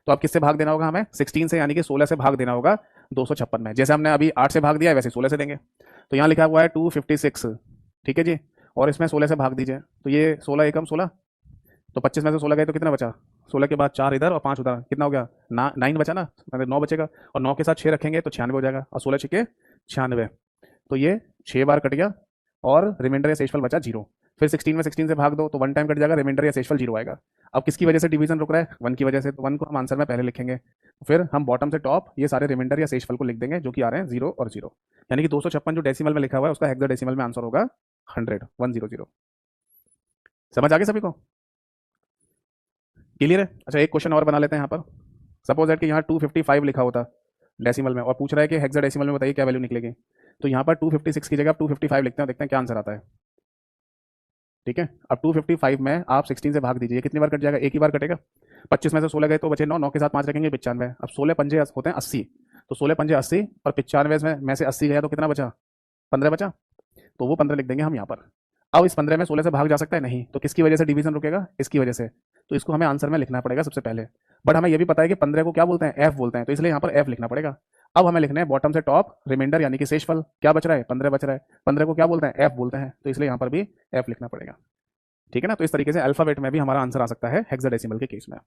तो आप किससे भाग देना होगा, हमें 16 से यानी कि 16 से भाग देना होगा 256 में। जैसे हमने अभी 8 से भाग दिया है वैसे 16 से देंगे। तो यहाँ लिखा हुआ है 256, ठीक है जी, और इसमें 16 से भाग दीजिए, तो ये 16 एकम 16, तो 25 में से 16 गए तो कितना बचा, 16 के बाद 4 इधर और 5 उधर, कितना हो गया 9 बचा ना, मतलब 9 बचेगा, और 9 के साथ 6 रखेंगे तो 96 हो जाएगा, और 16 छिके 96, तो ये 6 बार कट गया और रिमाइंडर या शेषफल बचा 0। फिर 16 में 16 से भाग दो तो 1 टाइम कट जाएगा, रिमाइंडर या शेषफल 0 आएगा। अब किसकी वजह से डिवीजन रुक रहा है, 1 की वजह से, तो 1 को हम आंसर में पहले लिखेंगे, फिर हम बॉटम से टॉप ये सारे रिमाइंडर या शेषफल को लिख देंगे जो कि आ रहे हैं 0 और 0, यानी कि 256 जो डेसिमल में लिखा हुआ है उसका हेक्साडेसिमल में आंसर होगा 100। समझ आ गए सभी को? क्लियर है? अच्छा एक क्वेश्चन और बना लेते हैं यहाँ पर। सपोज दैट कि यहाँ 255 लिखा होता डेसिमल में और पूछ रहा है कि हेक्साडेसिमल में बताइए क्या वैल्यू निकलेगी। तो यहाँ पर 256 की जगह आप 255 लिखते हैं, देखते हैं क्या आंसर आता है। ठीक है। अब 255 में आप 16 से भाग दीजिए, कितनी बार कट जाएगा, एक ही बार कटेगा। 25 में से 16 गए तो बचे 9, 9 के साथ 5 रखेंगे 95। अब 16 पंजे होते हैं 80, तो 16 पंजे 80 और 95 में से 80 गया तो कितना बचा, 15 बचा, तो वो 15 लिख देंगे हम यहाँ पर। अब इस 15 में 16 से भाग जा सकता है नहीं, तो किसकी वजह से डिवीजन रुकेगा, इसकी वजह से, तो इसको हमें आंसर में लिखना पड़ेगा सबसे पहले। बट हमें यह भी पता है कि 15 को क्या बोलते हैं, एफ बोलते हैं, तो इसलिए यहाँ पर एफ लिखना पड़ेगा। अब हमें लिखना है बॉटम से टॉप रिमाइंडर यानी कि शेषफल, क्या बच रहा है, 15 बच रहा है, 15 को क्या बोलते हैं, एफ बोलते हैं, तो इसलिए यहाँ पर भी एफ लिखना पड़ेगा। ठीक है ना। तो इस तरीके से अल्फाबेट में भी हमारा आंसर आ सकता है हेक्साडेसिमल के केस में।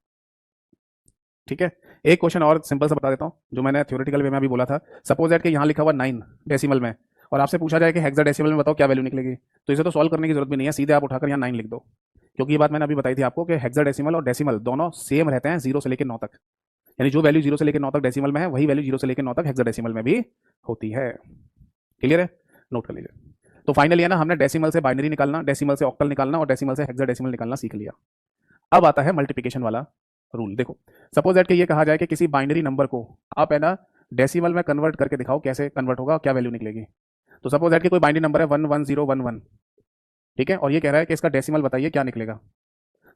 ठीक है। एक क्वेश्चन और सिंपल सा बता देता हूँ जो मैंने थ्योरेटिकल वे में भी बोला था। सपोज दैट कि यहाँ लिखा हुआ 9 डेसिमल में और आपसे पूछा जाए कि हेक्साडेसिमल में बताओ क्या वैल्यू निकलेगी, तो इसे तो सॉल्व करने की जरूरत भी नहीं है, सीधे आप उठाकर यहाँ 9 लिख दो, क्योंकि ये बात मैंने अभी बताई थी आपको कि हेक्साडेसिमल और डेसिमल दोनों सेम रहते हैं 0 से लेकर 9 तक, यानी जो वैल्यू 0 से लेकर 9 तक डेसिमल में है वही वैल्यू 0 से लेकर 9 तक हेक्साडेसिमल में भी होती है। क्लियर है? नोट कर लीजिए। तो फाइनली है ना, हमने डेसिमल से बाइनरी निकालना, डेसिमल से ऑक्टल निकालना और डेसिमल से हेक्साडेसिमल निकालना सीख लिया। अब आता है मल्टीप्लिकेशन वाला रूल। देखो सपोज दैट कि ये कहा जाए कि किसी बाइनरी नंबर को आप है ना डेसिमल में कन्वर्ट करके दिखाओ, कैसे कन्वर्ट होगा, क्या वैल्यू निकलेगी। तो सपोज दैट कि कोई बाइनरी नंबर है 11011, ठीक है, और ये कह रहा है कि इसका डेसिमल बताइए क्या निकलेगा।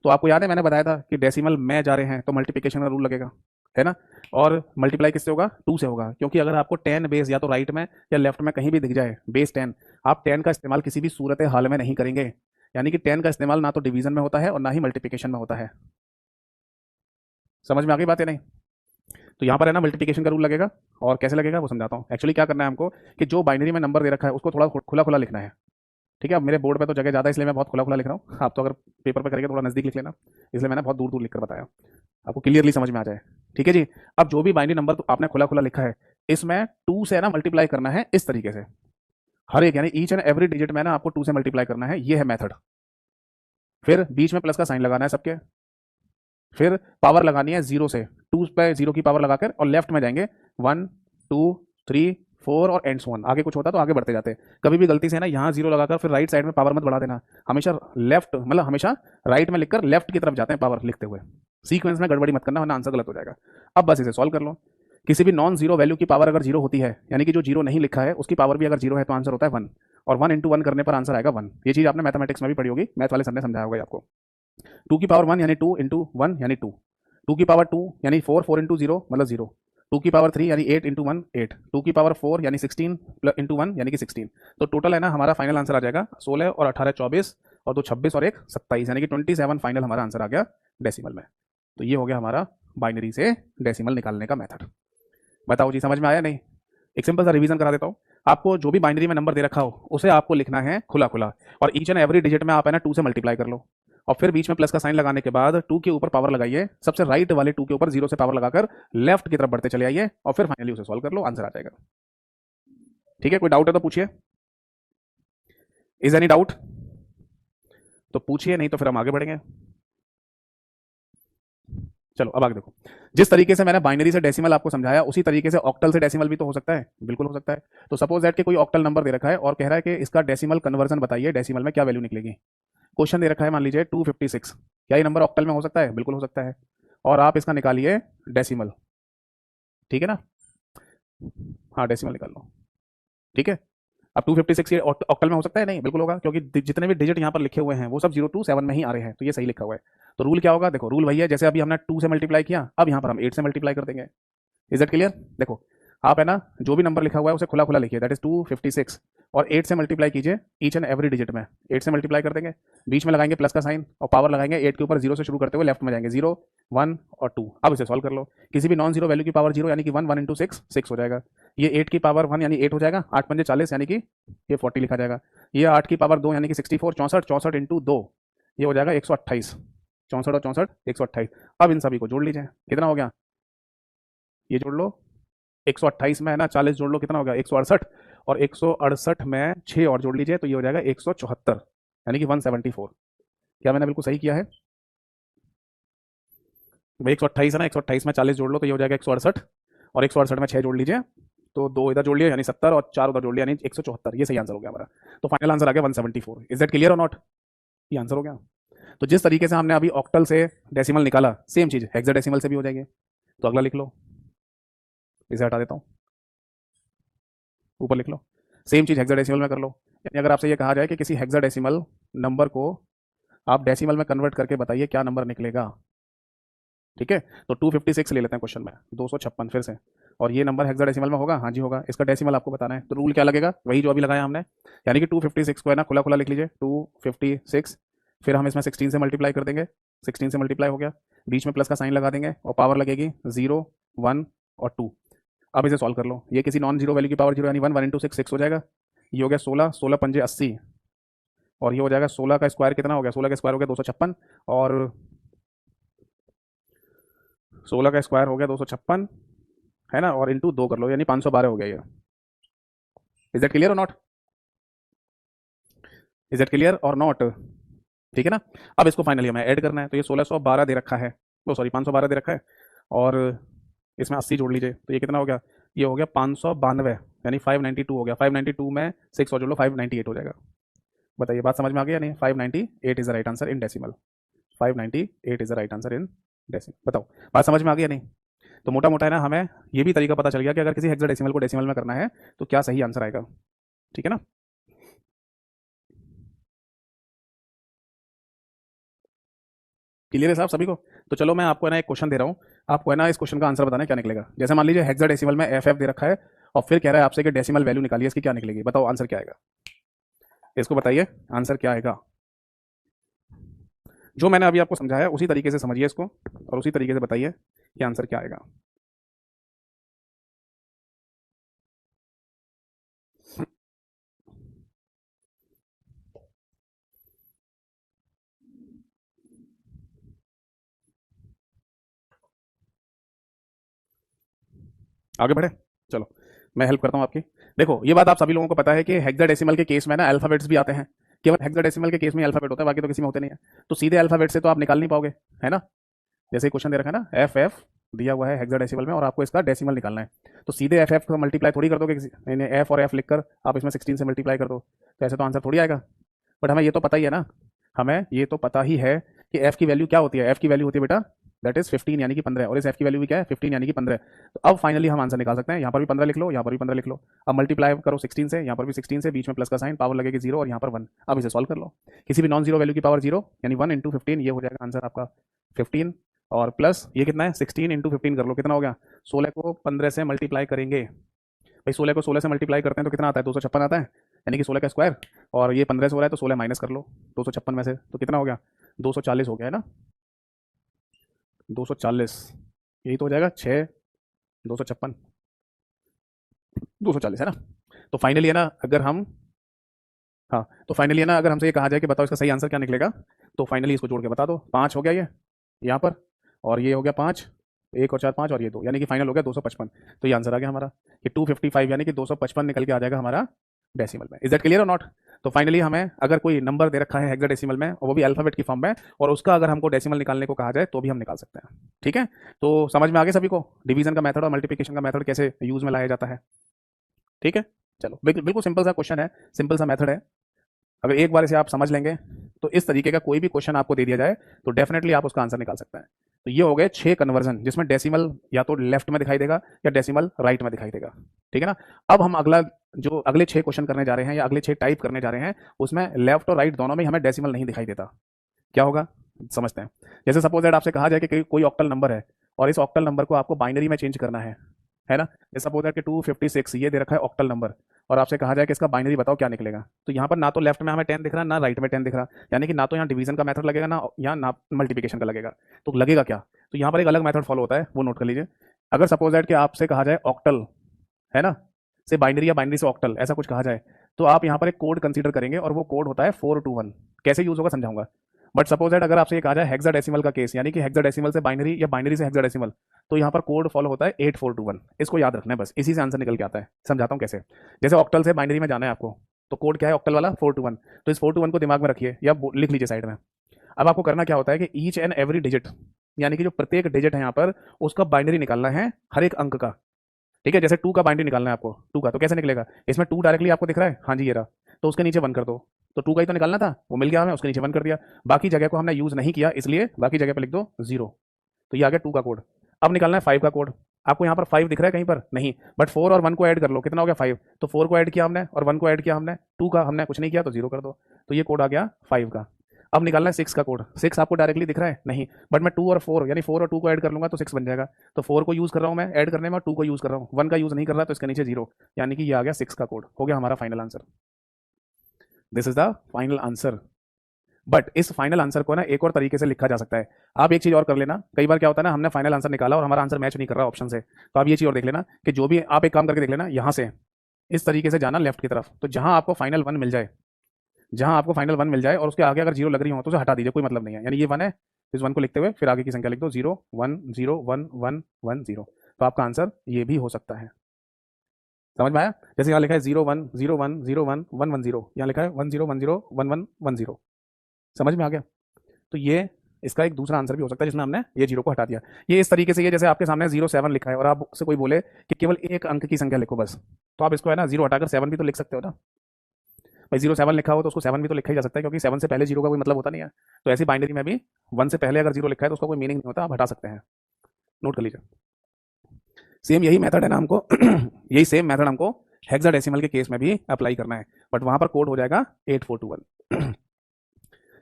तो आपको याद है मैंने बताया था कि डेसिमल में जा रहे हैं तो मल्टीप्लिकेशन का रूल लगेगा, है ना, और मल्टीप्लाई किससे होगा, 2 से होगा, क्योंकि अगर आपको 10 बेस या तो राइट में या लेफ्ट में कहीं भी दिख जाए बेस 10, आप 10 का इस्तेमाल किसी भी सूरत हाल में नहीं करेंगे, यानी कि 10 का इस्तेमाल ना तो डिवीजन में होता है और ना ही मल्टीप्लिकेशन में होता है। समझ में आ गई बात है नहीं? तो यहाँ पर है ना मल्टीप्लिकेशन का रूल लगेगा, और कैसे लगेगा वो समझाता हूँ। एक्चुअली क्या करना है हमको कि जो बाइनरी में नंबर दे रखा है उसको थोड़ा खुला खुला लिखना है। ठीक है। अब मेरे बोर्ड पे तो जगह ज़्यादा इसलिए मैं बहुत खुला खुला लिख रहा हूँ, आप तो अगर पेपर पे करेंगे थोड़ा नज़दीक लिख लेना, इसलिए मैंने बहुत दूर दूर लिखकर बताया, आपको क्लियरली समझ में आ जाए। ठीक है जी। अब जो भी बाइनरी नंबर तो आपने खुला खुला लिखा है, इसमें 2 से ना मल्टीप्लाई करना है इस तरीके से, हर एक यानी ईच एंड एवरी डिजिट में ना आपको 2 से मल्टीप्लाई करना है, ये है मेथड। फिर बीच में प्लस का साइन लगाना है सबके, फिर पावर लगानी है 0 से, 2 पे 0 की पावर लगाकर, और लेफ्ट में जाएंगे 1 2 3 4 और एंड सो ऑन, आगे कुछ होता तो आगे बढ़ते जाते। कभी भी गलती से ना यहाँ 0 लगाकर फिर राइट साइड में पावर मत बढ़ा देना, हमेशा लेफ्ट मतलब हमेशा राइट में लिखकर लेफ्ट की तरफ जाते हैं पावर लिखते हुए, सीक्वेंस में गड़बड़ी मत करना वरना आंसर गलत हो जाएगा। अब बस इसे सॉल्व कर लो। किसी भी नॉन जीरो वैल्यू की पावर अगर 0 होती है, यानी कि जो 0 नहीं लिखा है उसकी पावर भी अगर 0 है तो आंसर होता है 1, और 1 इंटू 1 करने पर आंसर आएगा 1। ये चीज़ आपने मैथमेटिक्स में भी पढ़ी होगी, मैथ वाले सर ने समझाया होगा आपको। 2 की पावर 1 यानी 2 इंटू 1 यानी 2, 2 की पावर 2 यानी 4, 4 इंटू 0 मतलब 0, 2 की पावर 3 यानी 8 इंटू 1 8, 2 की पावर 4 यानी 16 इंटू 1 यानी कि 16। तो टोटल है ना हमारा फाइनल आंसर आ जाएगा 16 और 18 24 और 2 26 और 1 27, यानी कि 27 फाइनल हमारा आंसर आ गया डेसिमल में। तो ये हो गया हमारा बाइनरी से डेसिमल निकालने का मेथड। बताओ जी, समझ में आया नहीं? एक सिंपल सा रिवीजन करा देता हूँ। आपको जो भी बाइनरी में नंबर दे रखा हो उसे आपको लिखना है खुला खुला, और ईच एंड एवरी डिजिट में आप है ना 2 से मल्टीप्लाई कर लो, और फिर बीच में प्लस का साइन लगाने के बाद 2 के ऊपर पावर लगाइए, सबसे राइट वाले 2 के ऊपर 0 से पावर लगाकर लेफ्ट की तरफ बढ़ते चले आइए, और फिर फाइनली उसे सॉल्व कर लो, आंसर आ जाएगा। ठीक है, कोई डाउट है तो पूछिए। Is any doubt? तो पूछिए, नहीं तो फिर हम आगे बढ़ेंगे। चलो अब आगे देखो। जिस तरीके से मैंने बाइनरी से डेसिमल आपको समझाया उसी तरीके से ऑक्टल से डेसिमल भी तो हो सकता है, बिल्कुल हो सकता है। तो सपोज दैट कि कोई ऑक्टल नंबर दे रखा है और कह रहा है कि इसका डेसिमल कन्वर्जन बताइए, डेसिमल में क्या वैल्यू निकलेगी। क्वेश्चन दे रखा है मान लीजिए 256, क्या ये नंबर ऑक्टल में हो सकता है? बिल्कुल हो सकता है। और आप इसका निकालिए डेसिमल, ठीक है ना? हाँ, डेसिमल निकाल लो, ठीक है। अब 256 ये ऑक्टल में हो सकता है? नहीं, बिल्कुल होगा, क्योंकि जितने भी डिजिट यहाँ पर लिखे हुए हैं वो सब 0 to 7 में ही आ रहे हैं, तो ये सही लिखा हुआ है। तो रूल क्या होगा? देखो, रूल वही है जैसे अभी हमने 2 से मल्टीप्लाई किया, अब यहाँ पर हम 8 से मल्टीप्लाई कर देंगे। Is it clear? देखो, आप है ना जो भी नंबर लिखा हुआ है उसे खुला खुला लिखिए, दैट इज 256, और 8 से मल्टीप्लाई कीजिए ईच एंड एवरी डिजिट में। 8 से मल्टीप्लाई कर देंगे, बीच में लगाएंगे प्लस का साइन और पावर लगाएंगे, 8 के ऊपर 0 से शुरू करते हुए लेफ्ट में जाएंगे, 0 1 और 2। अब इसे सॉल्व कर लो, किसी भी नॉन जीरो वैल्यू की पावर 0 यानी कि 1 1 इंटू 6 6 हो जाएगा। ये 8 की पावर 1 यानी 8 हो जाएगा, 8 पंजे 40 यानी कि ये 40 लिखा जाएगा। ये 8 की पावर 2 यानी कि 64, 64 64 इंटू 2 ये हो जाएगा 128, 64 और 64 128। अब इन सभी को जोड़ लीजिए, कितना हो गया? ये जोड़ लो, 128 में है ना 40 जोड़ लो, कितना हो गया? 168, और 168 में 6 और जोड़ लीजिए तो ये हो जाएगा 174 यानी कि 174। क्या मैंने बिल्कुल सही किया है भाई? 128 है ना, 128 में 40 जोड़ लो तो ये हो जाएगा 168, और 168 में 6 जोड़ लीजिए तो 2 इधर जोड़ लिया यानी 70, और 4 उधर जोड़ लिया यानी 174। ये सही आंसर हो गया हमारा। तो फाइनल आंसर आ गया 174। इज दैट क्लियर और नॉट? ये आंसर हो गया। तो जिस तरीके से हमने अभी ऑक्टल से डेसिमल निकाला, सेम चीज़ हेक्साडेसिमल से भी हो जाएगी। तो अगला लिख लो, इसे हटा देता हूँ, ऊपर लिख लो, सेम चीज़ हेक्साडेसिमल में कर लो। यानी अगर आपसे ये कहा जाए कि किसी हेक्साडेसिमल नंबर को आप डेसिमल में कन्वर्ट करके बताइए क्या नंबर निकलेगा, ठीक है। तो 256 ले लेते हैं क्वेश्चन में, 256 फिर से, और ये नंबर हेक्साडेसिमल में होगा? हाँ जी होगा। इसका डेसिमल आपको बताना है, तो रूल क्या लगेगा? वही जो अभी लगाया हमने, यानी कि 256 को है ना खुला खुला लिख लीजिए, 256, फिर हम इसमें 16 से मल्टीप्लाई कर देंगे, 16 से मल्टीप्लाई हो गया, बीच में प्लस का साइन लगा देंगे और पावर लगेगी 0 1 और 2। अब इसे सॉल्व कर लो, ये किसी नॉन जीरो वैल्यू की पावर 0 यानी 1 1 इंटू 6 6 हो जाएगा। ये हो गया 16, 16 पंजे 80, और ये हो जाएगा 16 का स्क्वायर, कितना हो गया? 16 का स्क्वायर हो गया 256, और 16 का स्क्वायर हो गया 256 है ना, और इंटू 2 कर लो यानी 512 हो गया ये। इज दैट क्लियर और नॉट? इज दैट क्लियर और नॉट? ठीक है ना। अब इसको फाइनली हमें ऐड करना है, तो ये 1612 दे रखा है, वो सॉरी 512 दे रखा है, और इसमें 80 जोड़ लीजिए तो ये कितना हो गया? ये हो गया 592 यानी 592 हो गया। 592 में 6 और जोड़ लो 598 हो जाएगा। बताइए बात समझ में आ गई या नहीं? 598 is the right answer in decimal, 598 is the right answer in decimal. बताओ बात समझ में आ गई या नहीं? तो मोटा मोटा है ना, हमें ये भी तरीका पता चल गया कि अगर किसी हेक्साडेसिमल को डेसिमल में करना है तो क्या सही आंसर आएगा, ठीक है ना। क्लियर है साहब सभी को? तो चलो मैं आपको है ना एक क्वेश्चन दे रहा हूँ, आपको है ना इस क्वेश्चन का आंसर बताना है क्या निकलेगा। जैसे मान लीजिए हेक्साडेसिमल में एफ एफ दे रखा है, और फिर कह रहा है आपसे कि डेसिमल वैल्यू निकालिए, इसकी क्या निकलेगी? बताओ आंसर क्या आएगा, इसको बताइए आंसर क्या आएगा। जो मैंने अभी आपको समझाया उसी तरीके से समझिए इसको, और उसी तरीके से बताइए कि आंसर क्या आएगा। आगे बढ़े, चलो मैं हेल्प करता हूँ आपकी। देखो ये बात आप सभी लोगों को पता है कि हेक्साडेसिमल के केस में ना अल्फाबेट्स भी आते हैं, केवल हेक्साडेसिमल के केस में अल्फाबेट होता है, बाकी तो किसी में होते नहीं है। तो सीधे अल्फाबेट से तो आप निकाल नहीं पाओगे, है ना। जैसे क्वेश्चन दे रखा है ना, एफ एफ दिया हुआ है हेक्साडेसिमल में और आपको इसका डेसिमल निकालना है, तो सीधे एफ एफ को मल्टीप्लाई थोड़ी कर दोगे, एफ और एफ लिखकर आप इसमें 16 से मल्टीप्लाई कर दो, तो ऐसे तो आंसर थोड़ी आएगा। बट हमें ये तो पता ही है ना, हमें ये तो पता ही है कि एफ की वैल्यू क्या होती है। एफ की वैल्यू होती है बेटा दैट इज 15 यानी कि 15, और इस एफ की वैल्यू भी क्या है? 15 यानी कि 15। तो अब फाइनली हम आंसर निकाल सकते हैं, यहाँ पर भी 15 लिख लो, यहाँ पर भी 15 लिख लो। अब मल्टीप्लाई करो 16 से, यहाँ पर भी 16 से, बीच में प्लस का साइन, पावर लगेगी 0 और यहाँ पर 1। अब इसे सॉल्व कर लो, किसी भी नॉन जीरो वैल्यू की पावर 0 यानी 1 इंटू 15, ये हो जाएगा आंसर आपका 15, और प्लस ये कितना है? 16 इंटू 15 कर लो, कितना हो गया? 16 को 15 से मल्टीप्लाई करेंगे भाई, 16 को 16 से मल्टीप्लाई करते हैं तो कितना आता है? 256 आता है, यानी कि 16 का स्क्वायर, और ये 15 से हो रहा है तो 16 माइनस कर लो 256 में से, तो कितना हो गया? 240 हो गया है ना, 240। यही तो हो जाएगा 6, 256, 240 है ना। तो फाइनली है ना, अगर हम, हाँ तो फाइनली है ना, अगर हमसे ये कहा जाए कि बताओ इसका सही आंसर क्या निकलेगा, तो फाइनली इसको जोड़ के बता दो। 5 हो गया ये यहाँ पर, और ये हो गया 5, 1 और 4 5, और ये 2, यानी कि फाइनल हो गया 255। तो ये आंसर आ गया हमारा कि 255 यानी कि 255 निकल के आ जाएगा हमारा डेसिमल में। इज दैट क्लियर और नॉट? तो फाइनली हमें अगर कोई नंबर दे रखा है हेक्साडेसिमल में और वो भी अल्फाबेट की फॉर्म में, और उसका अगर हमको डेसिमल निकालने को कहा जाए तो भी हम निकाल सकते हैं। ठीक है, तो समझ में आ गया सभी को डिवीजन का मेथड और मल्टीप्लिकेशन का मेथड कैसे यूज में लाया जाता है। ठीक है, चलो बिल्कुल बिल्कुल सिंपल सा क्वेश्चन है, सिंपल सा मेथड है। अगर एक बार इसे आप समझ लेंगे तो इस तरीके का कोई भी क्वेश्चन आपको दे दिया जाए तो डेफिनेटली आप उसका आंसर निकाल सकते हैं। तो ये हो गए 6 कन्वर्जन, जिसमें डेसिमल या तो लेफ्ट में दिखाई देगा या डेसिमल राइट में दिखाई देगा। ठीक है ना। अब हम अगला जो अगले 6 क्वेश्चन करने जा रहे हैं या अगले 6 टाइप करने जा रहे हैं, उसमें लेफ्ट और राइट दोनों में हमें डेसिमल नहीं दिखाई देता। क्या होगा समझते हैं। जैसे सपोज दैट आपसे कहा जाए कि कोई ऑक्टल नंबर है और इस ऑक्टल नंबर को आपको बाइनरी में चेंज करना है ना। जैसे सपोज दैट कि 256 ये दे रखा है ऑक्टल नंबर, और आपसे कहा जाए कि इसका बाइनरी बताओ क्या निकलेगा, तो यहाँ पर ना तो लेफ्ट में हमें 10 दिख रहा ना राइट में 10 दिख रहा, यानी कि ना तो यहाँ डिवीजन का मेथड लगेगा ना यहाँ ना मल्टीप्लिकेशन का लगेगा। तो लगेगा क्या, तो यहाँ पर एक अलग मेथड फॉलो होता है, वो नोट कर लीजिए। अगर सपोज दैट कि आपसे कहा जाए ऑक्टल, है ना, से बाइनरी या बाइनरी से ऑक्टल ऐसा कुछ कहा जाए, तो आप यहाँ पर एक कोड कंसीडर करेंगे और वो कोड होता है 421। कैसे यूज होगा समझाऊंगा। बट सपोज दैट अगर आपसे ये कहा जाए हेक्साडेसिमल का केस, यानी कि हेक्साडेसिमल से बाइनरी या बाइनरी से हेक्साडेसिमल, तो यहाँ पर कोड फॉलो होता है 8421। इसको याद रखना है बस, इसी से आंसर निकल के आता है। समझाता हूँ कैसे। जैसे ऑक्टल से बाइनरी में जाना है आपको, तो कोड क्या है ऑक्टल वाला 421। तो इस 421 को दिमाग में रखिए या लिख लीजिए साइड में। अब आपको करना क्या होता है कि ईच एंड एवरी डिजिट, यानी कि जो प्रत्येक डिजिट है यहाँ पर, उसका बाइनरी निकालना है हर एक अंक का। ठीक है, जैसे 2 का बाइनरी निकालना है आपको, 2 का तो कैसे निकलेगा, इसमें 2 डायरेक्टली आपको दिख रहा है, हाँ जी ये रहा, तो उसके नीचे 1 कर दो। तो 2 का ही तो निकालना था, वो मिल गया हमें, उसके नीचे 1 कर दिया। बाकी जगह को हमने यूज नहीं किया, इसलिए बाकी जगह पर लिख दो 0। तो ये आ गया 2 का कोड। अब निकालना है 5 का कोड। आपको यहाँ पर 5 दिख रहा है कहीं पर नहीं, बट 4 और 1 को ऐड कर लो, कितना हो गया 5। तो 4 को ऐड किया हमने और 1 को ऐड किया हमने, 2 का हमने कुछ नहीं किया तो 0 कर दो। तो ये कोड आ गया 5 का। अब निकालना है 6 का कोड। 6 आपको डायरेक्टली दिख रहा है नहीं, बट मैं 2 और 4 यानी 4 और 2 को ऐड कर लूंगा तो 6 बन जाएगा। तो 4 को यूज कर रहा हूँ मैं ऐड करने में, और 2 को यूज कर रहा हूँ, 1 का यूज नहीं कर रहा, तो इसके नीचे 0, यानी कि ये आ गया 6 का कोड। हो गया हमारा final answer. This is the final answer. But इस फाइनल आंसर को ना एक और तरीके से लिखा जा सकता है। आप एक चीज और कर लेना, कई बार क्या होता है ना, हमने फाइनल आंसर निकाला और हमारा आंसर मैच नहीं कर रहा ऑप्शन से, तो आप ये चीज और देख लेना कि जो भी आप एक काम करके देख लेना, यहाँ से इस तरीके से जाना लेफ्ट की तरफ, तो जहां आपको फाइनल 1 मिल जाए, जहां आपको फाइनल 1 मिल जाए और उसके आगे अगर 0 लग रही हो तो उसे हटा दीजिए, कोई मतलब नहीं है। यानी ये 1 है, इस 1 को लिखते हुए फिर आगे की संख्या लिख दो 0 1 0 1 1 1 0। तो आपका आंसर ये भी हो सकता है। समझ में आया। जैसे यहाँ लिखा है 0 1 0 1 0 1 1 1 0, यहाँ लिखा है 1 0 1 0 1 1 1 0। समझ में आ गया। तो ये इसका एक दूसरा आंसर भी हो सकता है जिसमें हमने ये 0 को हटा दिया। ये इस तरीके से, ये जैसे आपके सामने 07 लिखा है और आप से कोई बोले कि केवल एक अंक की संख्या लिखो बस, तो आप इसको है ना 0 हटाकर 7 भी तो लिख सकते हो ना। भाई 07 लिखा हो तो उसको 7 भी तो लिखा ही जा सकता है, क्योंकि 7 से पहले 0 का कोई मतलब होता नहीं है। तो ऐसी बाइनरी में भी 1 से पहले अगर 0 लिखा है तो उसका कोई मीनिंग नहीं होता, आप हटा सकते हैं। नोट कर लीजिए। सेम यही मेथड है ना हमको यही सेम मेथड हमको हेक्साडेसिमल के केस में भी अप्लाई करना है, बट वहां पर कोड हो जाएगा 8421।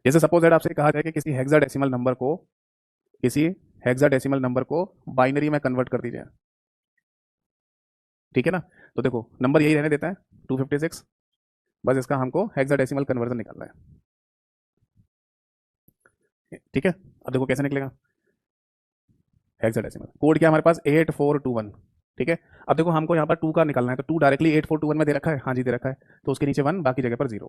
जैसे सपोज दैट आपसे कहा जाए कि किसी हेक्साडेसिमल नंबर को बाइनरी में कन्वर्ट कर दीजिए। ठीक है ना। तो देखो नंबर यही रहने देता है 256, बस इसका हमको हेक्साडेसिमल कन्वर्जन निकालना है। ठीक है, अब देखो कैसे निकलेगा हेक्साडेसिमल कोड, क्या हमारे पास 8421। ठीक है, अब देखो हमको यहाँ पर 2 का निकालना है, तो 2 डायरेक्टली 8421 में दे रखा है, हाँ जी दे रखा है, तो उसके नीचे 1 बाकी जगह पर 0,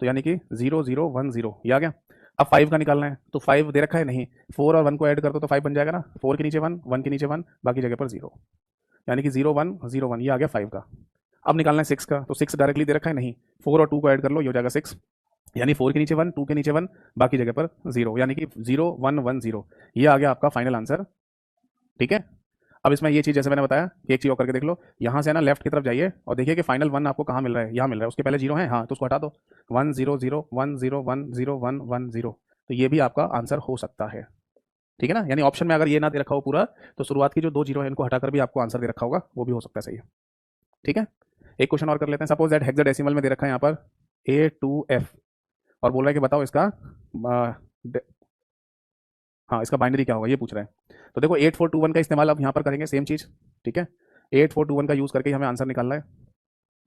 तो यानी कि 0 0 1 0 ये आ गया। अब 5 का निकालना है, तो 5 दे रखा है नहीं, 4 और 1 को ऐड कर दो तो 5 बन जाएगा ना, 4 के नीचे 1 1 के नीचे 1 बाकी जगह पर 0, यानी कि 0 1 0 1 ये आ गया 5 का। अब निकालना है 6 का, तो 6 डायरेक्टली दे रखा है नहीं, 4 और 2 को ऐड कर लो ये हो जाएगा 6, यानी 4 के नीचे 1 2 के नीचे 1 बाकी जगह पर 0, यानी कि 0 1 1 0 ये आ गया आपका फाइनल आंसर। ठीक है, अब इसमें ये चीज़ जैसे मैंने बताया कि एक चीज़ और करके देख लो, यहाँ से ना लेफ्ट की तरफ जाइए और देखिए कि फाइनल 1 आपको कहाँ मिल रहा है, यहाँ मिल रहा है, उसके पहले 0 है, हाँ तो उसको हटा दो, 1 0 0 1 0 1 0 1 1 0, तो ये भी आपका आंसर हो सकता है। ठीक है ना, यानी ऑप्शन में अगर ये ना दे रखा हो पूरा, तो शुरुआत की जो 2 0 है इनको हटाकर भी आपको आंसर दे रखा होगा, वो भी हो सकता है सही है। ठीक है, एक क्वेश्चन और कर लेते हैं। सपोज दैट हेक्साडेसिमल में दे रखा है यहाँ पर A2F और बोल रहा है कि बताओ इसका हाँ इसका बाइनरी क्या होगा ये पूछ रहा है। तो देखो 8421 का इस्तेमाल अब यहाँ पर करेंगे, सेम चीज़। ठीक है, 8421 का यूज़ करके हमें आंसर निकालना है।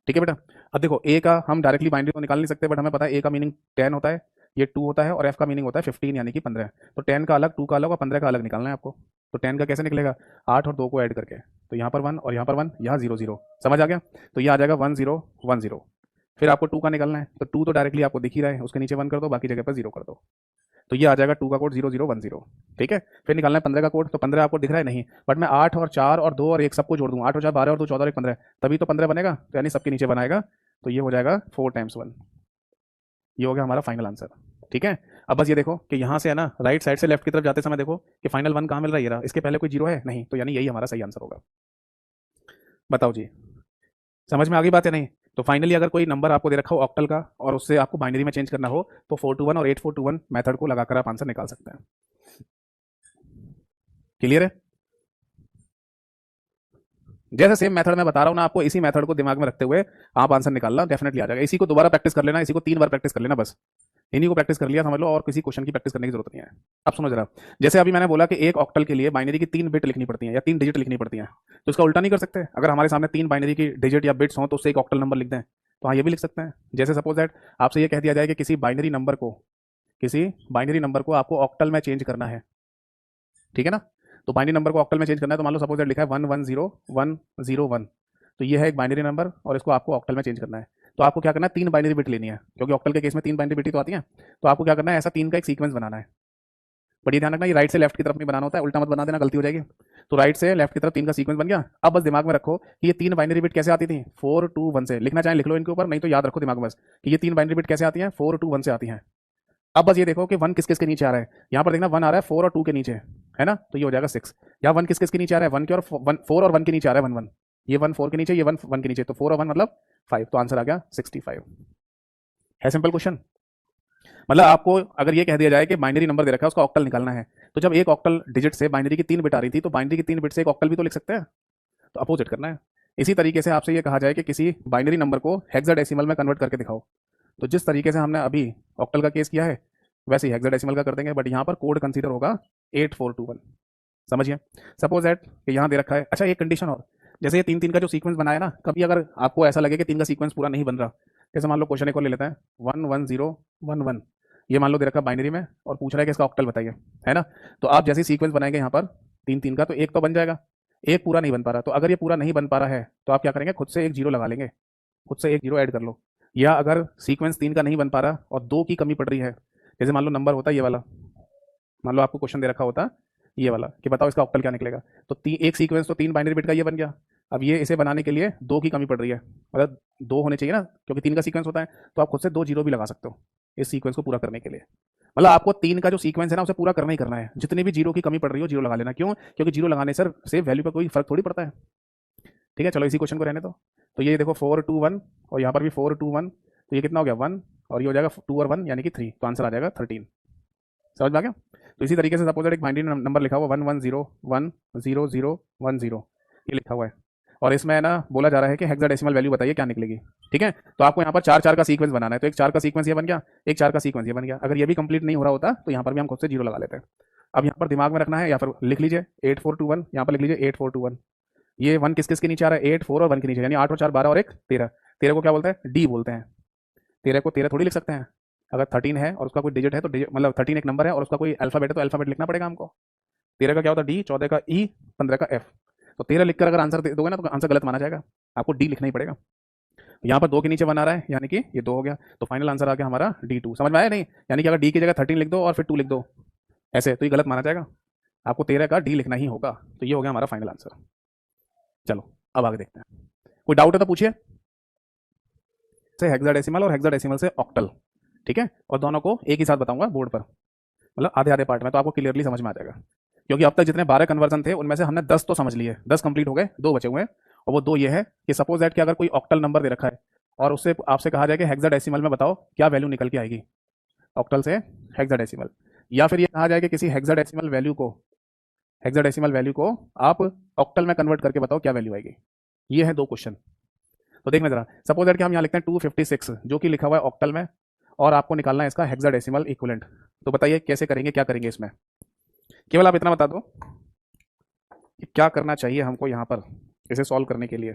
ठीक है बेटा, अब देखो ए का हम डायरेक्टली बाइनरी तो निकाल नहीं सकते, बट हमें पता है ए का मीनिंग 10 होता है, ये 2 होता है, और एफ का मीनिंग होता है 15 यानी कि 15। तो 10 का अलग, 2 का अलग और 15 का अलग निकालना है आपको। तो 10 का कैसे निकलेगा, 8 और 2 को ऐड करके, तो यहाँ पर 1 और यहाँ पर 1, यहाँ 0 0, समझ आ गया। तो ये आ जाएगा 1 0 1 0। फिर आपको 2 का निकलना है, तो 2 तो डायरेक्टली आपको दिख ही रहा है, उसके नीचे 1 कर दो, बाकी जगह पर 0 कर दो, तो ये आ जाएगा 2 का कोड 0 0 1 0। ठीक है, फिर निकालना है 15 का कोड, तो 15 आपको दिख रहा है नहीं, बट मैं 8 और 4 और 2 और 1 सबको जोड़ दूँ, 8 और 4 12 और 2 14 और 1 15, तभी तो 15 बनेगा, तो यानी सबके नीचे बनाएगा, तो ये हो जाएगा 4 टाइम्स 1। ये हो गया हमारा फाइनल आंसर। ठीक है, अब बस ये देखो कि यहाँ से है ना, राइट साइड से लेफ्ट की तरफ जाते समय देखो कि फाइनल 1 कहाँ मिल रहा है, ये रहा, इसके पहले कोई जीरो है नहीं, तो यानी यही हमारा सही आंसर होगा। बताओ जी, समझ में आ गई बात है नहीं। तो फाइनली अगर कोई नंबर आपको दे रखा हो ऑक्टल का और उससे आपको बाइनरी में चेंज करना हो, तो 421 और 8421 मेथड को लगाकर आप आंसर निकाल सकते हैं। क्लियर है। जैसे सेम मेथड मैं बता रहा हूँ ना आपको, इसी मेथड को दिमाग में रखते हुए आप आंसर निकालना, डेफिनेटली आ जाएगा। इसी को दोबारा प्रैक्टिस कर लेना, इसी को 3 बार प्रैक्टिस कर लेना बस, इन्हीं को प्रैक्टिस कर लिया समझ लो, और किसी क्वेश्चन की प्रैक्टिस करने की जरूरत नहीं है। अब सुनो जरा, जैसे अभी मैंने बोला कि एक ऑक्टल के लिए बाइनरी की 3 बिट लिखनी पड़ती है या 3 डिजिट लिखनी पड़ती है, तो इसका उल्टा नहीं कर सकते, अगर हमारे सामने 3 बाइनरी की डिजिट या बिट्स हों तो उससे एक ऑक्टल नंबर लिख दें, तो हाँ ये भी लिख सकते हैं। जैसे सपोज दैट आपसे ये कह दिया जाए कि किसी बाइनरी नंबर को आपको ऑक्टल में चेंज करना है, ठीक है ना। तो बाइनरी नंबर को ऑक्टल में चेंज करना है, तो मान लो सपोज दैट लिखा है 110101, तो ये है एक बाइनरी नंबर और इसको आपको ऑक्टल में चेंज करना है। तो आपको क्या करना है, 3 बाइनरी बिट लेनी है, क्योंकि ऑक्टल के केस में 3 बाइनरी बिट ही तो आती है। तो आपको क्या करना है, ऐसा 3 का एक सीक्वेंस बनाना है। बट ये ध्यान रखना, ये राइट से लेफ्ट की तरफ नहीं बनाना होता है, उल्टा मत बना देना, गलती हो जाएगी। तो राइट से लेफ्ट की तरफ 3 का सीक्वेंस बन गया। अब बस दिमाग में रखो कि ये 3 बाइनरी बिट कैसे आती थी, 4 2 1 से। लिखना चाहें लिख लो इनके ऊपर, नहीं तो याद रखो दिमाग में बस कि ये 3 बाइनरी बिट कैसे आती हैं, 4 2 1 से आती हैं। अब बस ये देखो कि 1 किस किस के नीचे आ रहा है, यहाँ पर देखना 1 आ रहा है 4 और 2 के नीचे, है ना, तो ये हो जाएगा 6। यहाँ 1 किस किस के नीचे आ रहा है, 1 के और 4 और 1 के नीचे आ रहा है, 1 1, ये 1 4 के नीचे, ये 1 1 के नीचे, तो 4 और 1 मतलब 5, तो आंसर आ गया 65। है सिंपल क्वेश्चन। मतलब आपको अगर ये कह दिया जाए कि बाइनरी नंबर दे रखा है उसका ऑक्टल निकालना है, तो जब एक ऑक्टल डिजिट से बाइनरी की 3 बिट आ रही थी, तो बाइनरी की 3 बिट से एक ऑक्टल भी तो लिख सकते हैं, तो अपोजिट करना है। इसी तरीके से आपसे ये कहा जाए कि किसी बाइनरी नंबर को हेक्साडेसिमल में कन्वर्ट करके दिखाओ, तो जिस तरीके से हमने अभी ऑक्टल का केस किया है वैसे ही हेक्साडेसिमल का कर देंगे, बट यहाँ पर कोड कंसीडर होगा 8421। समझिए, सपोज दैट कि यहाँ दे रखा है, अच्छा एक कंडीशन और, जैसे ये 3 3 का जो सीक्वेंस बनाया ना, कभी अगर आपको ऐसा लगे कि 3 का सीक्वेंस पूरा नहीं बन रहा, जैसे मान लो क्वेश्चन एक और ले लेते हैं, 1 1 0 1 1, ये मान लो दे रखा बाइनरी में और पूछ रहा है कि इसका ऑक्टल बताइए, है ना। तो आप जैसे सीक्वेंस बनाएंगे यहाँ पर 3 3 का, तो एक तो बन जाएगा, एक पूरा नहीं बन पा रहा, तो अगर ये पूरा नहीं बन पा रहा है तो आप क्या करेंगे, खुद से एक जीरो लगा लेंगे, खुद से एक जीरो ऐड कर लो। या अगर सीक्वेंस 3 का नहीं बन पा रहा और 2 की कमी पड़ रही है, जैसे मान लो नंबर होता है ये वाला, मान लो आपको क्वेश्चन दे रखा होता ये वाला कि बताओ इसका ऑक्टल क्या निकलेगा, तो एक सीक्वेंस तो 3 बाइनरी बिट का ये बन गया। अब ये इसे बनाने के लिए 2 की कमी पड़ रही है, मतलब 2 होने चाहिए ना, क्योंकि 3 का सीक्वेंस होता है, तो आप खुद से 2 जीरो भी लगा सकते हो इस सीक्वेंस को पूरा करने के लिए। मतलब आपको 3 का जो सीक्वेंस है ना उसे पूरा करना ही करना है, जितने भी जीरो की कमी पड़ रही हो जीरो लगा लेना, क्यों, क्योंकि जीरो लगाने से वैल्यू पर कोई फर्क थोड़ी पड़ता है। ठीक है, चलो इसी क्वेश्चन को रहने दो। तो ये देखो 4 2 1 और यहाँ पर भी 4 2 1, तो ये कितना हो गया 1, और ये हो जाएगा 2 और 1 यानी कि 3, तो आंसर आ जाएगा 13। समझ में आ गया। तो इसी तरीके से सपोज एक बाइनरी नंबर लिखा हुआ 1 1 0 1 0 0 ये लिखा हुआ है, और इसमें है ना बोला जा रहा है कि हेक्साडेसिमल वैल्यू बताइए क्या निकलेगी। ठीक है, तो आपको यहाँ पर 4 4 का सीक्वेंस बनाना है, तो एक 4 का सीक्वेंस ये बन गया, एक 4 का सीक्वेंस ये बन गया। अगर ये भी कंप्लीट नहीं हो रहा होता तो यहाँ पर भी हम खुद से जीरो लगा लेते हैं। अब यहाँ पर दिमाग में रखना है, या फिर लिख लीजिए 8421, यहाँ पर लिख लीजिए 8421। ये 1 किस किस के नीचे आ रहा है, 8 4 और 1 के नीचे, यानी 8 और 4 12 और 1 13। 13 को क्या बोलते हैं, डी बोलते हैं। 13 को 13 थोड़ी लिख सकते हैं, अगर 13 है और उसका कोई डिजिट है तो डिजिट, मतलब 13 एक नंबर है और उसका कोई अल्फाबेट है तो अल्फाबेट लिखना पड़ेगा हमको। 13 का क्या होता है डी, 14 का ई, 15 का एफ। तो 13 लिखकर अगर आंसर दे दोगे ना तो आंसर गलत माना जाएगा, आपको डी लिखना ही पड़ेगा। यहाँ पर 2 के नीचे 1 आ रहा है, यानी कि ये 2 हो गया, तो फाइनल आंसर आ गया हमारा D2। समझ में आया नहीं, यानी कि अगर डी की जगह 13 लिख दो और फिर 2 लिख दो ऐसे, तो ये गलत माना जाएगा, आपको 13 का डी लिखना ही होगा। तो ये हो गया हमारा फाइनल आंसर। चलो अब आगे देखते हैं, कोई डाउट है तो पूछिए। से हेक्साडेसिमल और हेक्साडेसिमल से ऑक्टल, ठीक है, और दोनों को एक ही साथ बताऊंगा बोर्ड पर, मतलब आधे आधे पार्ट में, तो आपको क्लियरली समझ में आ जाएगा। क्योंकि अब तक जितने 12 कन्वर्जन थे उनमें से हमने 10 तो समझ लिए, 10 कंप्लीट हो गए, 2 बचे हुए हैं। और वो 2 ये है कि सपोज दैट कि अगर कोई ऑक्टल नंबर दे रखा है और उससे आपसे कहा जाए कि हेक्साडेसिमल में बताओ क्या वैल्यू निकल के आएगी, ऑक्टल से हेक्साडेसिमल। या फिर ये कहा जाए कि किसी हेक्साडेसिमल वैल्यू को आप ऑक्टल में कन्वर्ट करके बताओ क्या वैल्यू आएगी। ये है 2 क्वेश्चन। तो देखना जरा, सपोज दैट कि हम यहाँ लिखते हैं 256 जो कि लिखा हुआ है ऑक्टल में, और आपको निकालना है इसका हेक्साडेसिमल इक्विवेलेंट। तो बताइए कैसे करेंगे, क्या करेंगे इसमें, केवल आप इतना बता दो कि क्या करना चाहिए हमको यहाँ पर इसे सॉल्व करने के लिए।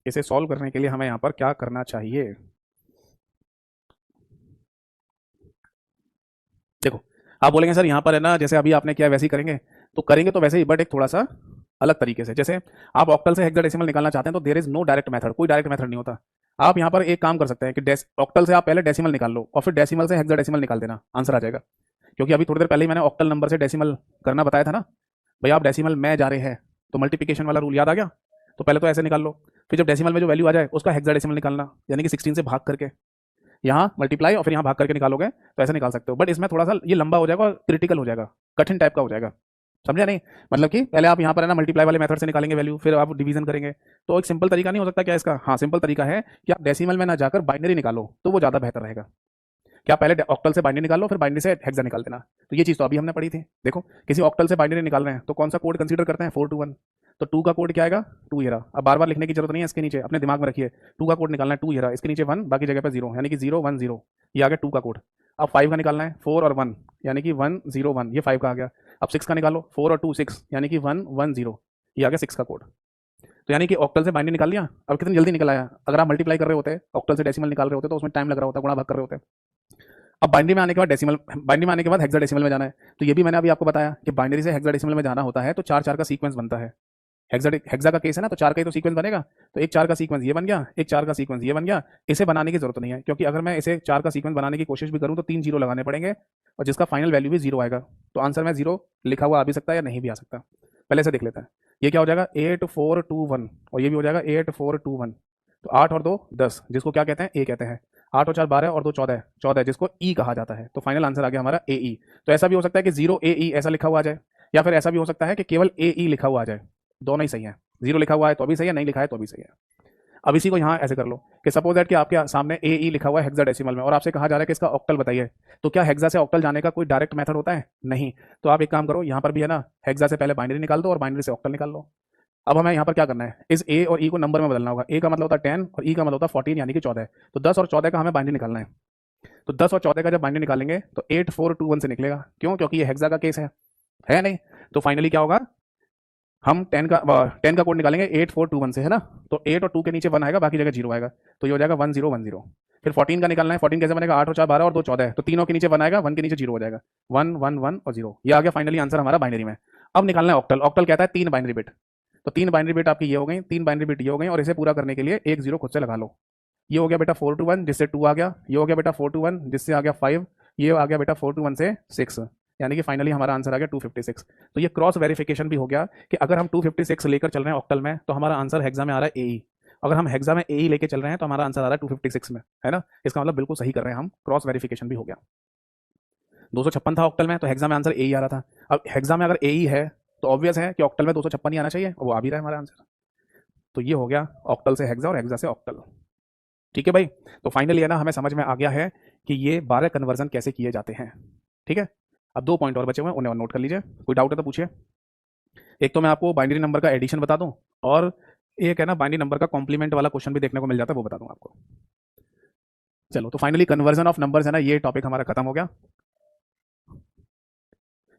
इसे सॉल्व करने के लिए हमें यहाँ पर क्या करना चाहिए? देखो, आप बोलेंगे सर यहाँ पर है ना, जैसे अभी आपने किया वैसे ही करेंगे, तो करेंगे तो वैसे ही, बट एक थोड़ा सा अलग तरीके से। जैसे आप ऑक्टल से हेक्साडेसिमल निकालना चाहते हैं तो there is no direct method, कोई डायरेक्ट मेथड नहीं होता। आप यहाँ पर एक काम कर सकते हैं कि ऑक्टल से आप पहले डेसिमल निकाल लो और फिर डेसिमल से हेक्साडेसिमल निकाल देना, आंसर आ जाएगा। क्योंकि अभी थोड़ी देर पहले ही मैंने ऑक्टल नंबर से डेसिमल करना बताया था ना, भाई आप डेसिमल में जा रहे हैं तो मल्टीप्लिकेशन वाला रूल याद आ गया। तो पहले तो ऐसे निकाल लो, फिर जब डेसिमल में जो वैल्यू आ जाए उसका हेक्साडेसिमल निकालना, यानी कि 16 से भाग करके यहाँ मल्टीप्लाई और फिर यहाँ भाग करके निकालोगे तो ऐसे निकाल सकते हो। बट इसमें थोड़ा सा ये लंबा हो जाएगा और क्रिटिकल हो जाएगा, कठिन टाइप का हो जाएगा, समझा नहीं? मतलब कि पहले आप यहाँ पर है ना मल्टीप्लाई वाले मेथड से निकालेंगे वैल्यू, फिर आप डिवीजन करेंगे। तो एक सिंपल तरीका नहीं हो सकता क्या इसका? हाँ, सिंपल तरीका है कि आप डेसिमल में ना जाकर बाइनरी निकालो, तो वो ज़्यादा बेहतर रहेगा। क्या पहले ऑक्टल से बाइनरी निकाल लो, फिर बाइनरी से हेक्सा निकाल देना। तो ये चीज़ तो अभी हमने पढ़ी थी। देखो, किसी ऑक्टल से बाइनरी निकाल रहे हैं तो कौन सा कोड कंसीडर करते हैं? 4 to 1। तो 2 का कोड क्या आएगा? 2 ये रहा। अब बार बार लिखने की जरूरत नहीं है इसके नीचे, अपने दिमाग में रखिए। 2 का कोड निकालना है, 2 ये रहा, इसके नीचे 1, बाकी जगह पे 0, यानी कि 0 1 0, ये आ गया 2 का कोड। अब 5 का निकालना है, 4 और 1, यानी कि 1 0 1, ये 5 का आ गया। अब 6 का निकालो, 4 और 2 6, यानी कि 1 1 0, ये आ गया 6 का कोड। तो यानी कि ऑक्टल से बाइनरी निकाल लिया। अब कितनी जल्दी निकल आया? अगर आप मल्टीप्लाई कर रहे होते, ऑक्टल से डेसिमल निकाल रहे होते तो उसमें टाइम लग रहा होता, गुणा भाग कर रहे होते। अब बाइनरी में आने के बाद डेसिमल, बाइनरी में आने के बाद हेक्साडेसिमल में जाना है। तो ये भी मैंने अभी आपको बताया कि बाइनरी से हेक्साडेसिमल में जाना होता है तो 4 4 का सीक्वेंस बनता है। हेक्सा का केस है ना, तो 4 का ही तो सीक्वेंस बनेगा। तो एक 4 का सीक्वेंस ये बन गया, एक 4 का सीक्वेंस ये बन गया। इसे बनाने की जरूरत नहीं है, क्योंकि अगर मैं इसे 4 का सीक्वेंस बनाने की कोशिश भी करूं तो 3 जीरो लगाने पड़ेंगे और जिसका फाइनल वैल्यू भी 0 आएगा। तो आंसर में 0 लिखा हुआ आ भी सकता है या नहीं भी आ सकता। पहले से देख लेते हैं। ये क्या हो जाएगा? 8 4 2 1, और ये भी हो जाएगा 8 4 2 1। तो 8 और 2 10, जिसको क्या कहते हैं? ए कहते हैं। 8 और 4 12 और 2 14, 14 जिसको ई कहा जाता है। तो फाइनल आंसर आ गया हमारा ए ई। तो ऐसा भी हो सकता है कि 0 ए ई ऐसा लिखा हुआ आ जाए, या फिर ऐसा भी हो सकता है कि केवल ए ई लिखा हुआ आ जाए। दोनों ही सही है। 0 लिखा हुआ है तो भी सही है, नहीं लिखा है तो भी सही है। अब इसी को यहाँ ऐसे कर लो कि सपोज दैट कि आपके सामने ए ई लिखा हुआ है हेक्साडेसिमल में, और आपसे कहा जा रहा है कि इसका ऑक्टल बताइए। तो क्या हेक्सा से ऑक्टल जाने का कोई डायरेक्ट मेथड होता है? नहीं। तो आप एक काम करो, यहाँ पर भी है ना, हेक्सा से पहले बाइनरी निकाल दो और बाइनरी से ऑक्टल निकाल लो। अब हमें यहाँ पर क्या करना है? इस ए और ई को नंबर में बदलना होगा। ए का मतलब होता है 10 और ई का मतलब होता है 14, यानी कि 14। तो 10 और 14 का हमें बाइनरी निकालना है। तो 10 और 14 का जब बाइनरी निकालेंगे तो 8 4 2 1 से निकलेगा। क्यों? क्योंकि ये हेक्सा का केस है नहीं? तो फाइनली क्या होगा? हम 10 का कोड निकालेंगे 8 4 2 1 से, है ना? तो 8 और 2 के नीचे 1 आएगा, बाकी जगह 0 आएगा। तो ये हो जाएगा 1 0 1 0। फिर 14 का निकालना है। 14 कैसे बनेगा? 8 और 4 12 और 2 14, तो तीनों के नीचे 1 आएगा, 1 के नीचे 0 हो जाएगा। 1 1 1 और 0, ये आ गया फाइनली आंसर हमारा बाइनरी में। अब निकालना है ऑक्टल। ऑक्टल कहता है 3 बाइनरी बिट। तो 3 बाइनरी बिट आपकी ये हो गई, 3 बाइनरी बिट ये हो गई, और इसे पूरा करने के लिए एक 0 खुद से लगा लो। ये हो गया बेटा 4 to 1, जिससे 2 आ गया। ये हो गया बेटा 4 to 1, जिससे आ गया 5। ये आ गया बेटा 4 to 1 से 6, यानी कि फाइनली हमारा आंसर आ गया 256। तो ये क्रॉस वेरिफिकेशन भी हो गया कि अगर हम 256 लेकर चल रहे हैं ऑक्टल में तो हमारा आंसर हेक्सा में आ रहा है एई। अगर हम हेक्सा में एई लेके चल रहे हैं तो हमारा आंसर आ रहा है 256 में, है ना? इसका मतलब बिल्कुल सही कर रहे हैं हम, क्रॉस वेरिफिकेशन भी हो गया। 256 था ऑक्टल में, तो हेक्सा में आंसर एई आ रहा था। अब हेक्सा में अगर एई है तो ऑब्वियस है कि ऑक्टल में 256 ही आना चाहिए, और वो आ भी रहा है हमारा आंसर। तो ये हो गया ऑक्टल से हेक्सा और हेक्सा से ऑक्टल। ठीक है भाई? तो फाइनली है ना, हमें समझ में आ गया है कि ये 12 कन्वर्जन कैसे किए जाते हैं। ठीक है? अब 2 पॉइंट और बचे हुए हैं, उन्हें और नोट कर लीजिए। कोई डाउट है तो पूछिए। एक तो मैं आपको बाइनरी नंबर का एडिशन बता दूं, और एक है ना बाइनरी नंबर का कॉम्प्लीमेंट वाला क्वेश्चन भी देखने को मिल जाता है, वो बता दूं आपको। चलो, तो फाइनली कन्वर्जन ऑफ नंबर्स है ना, ये टॉपिक हमारा खत्म हो गया।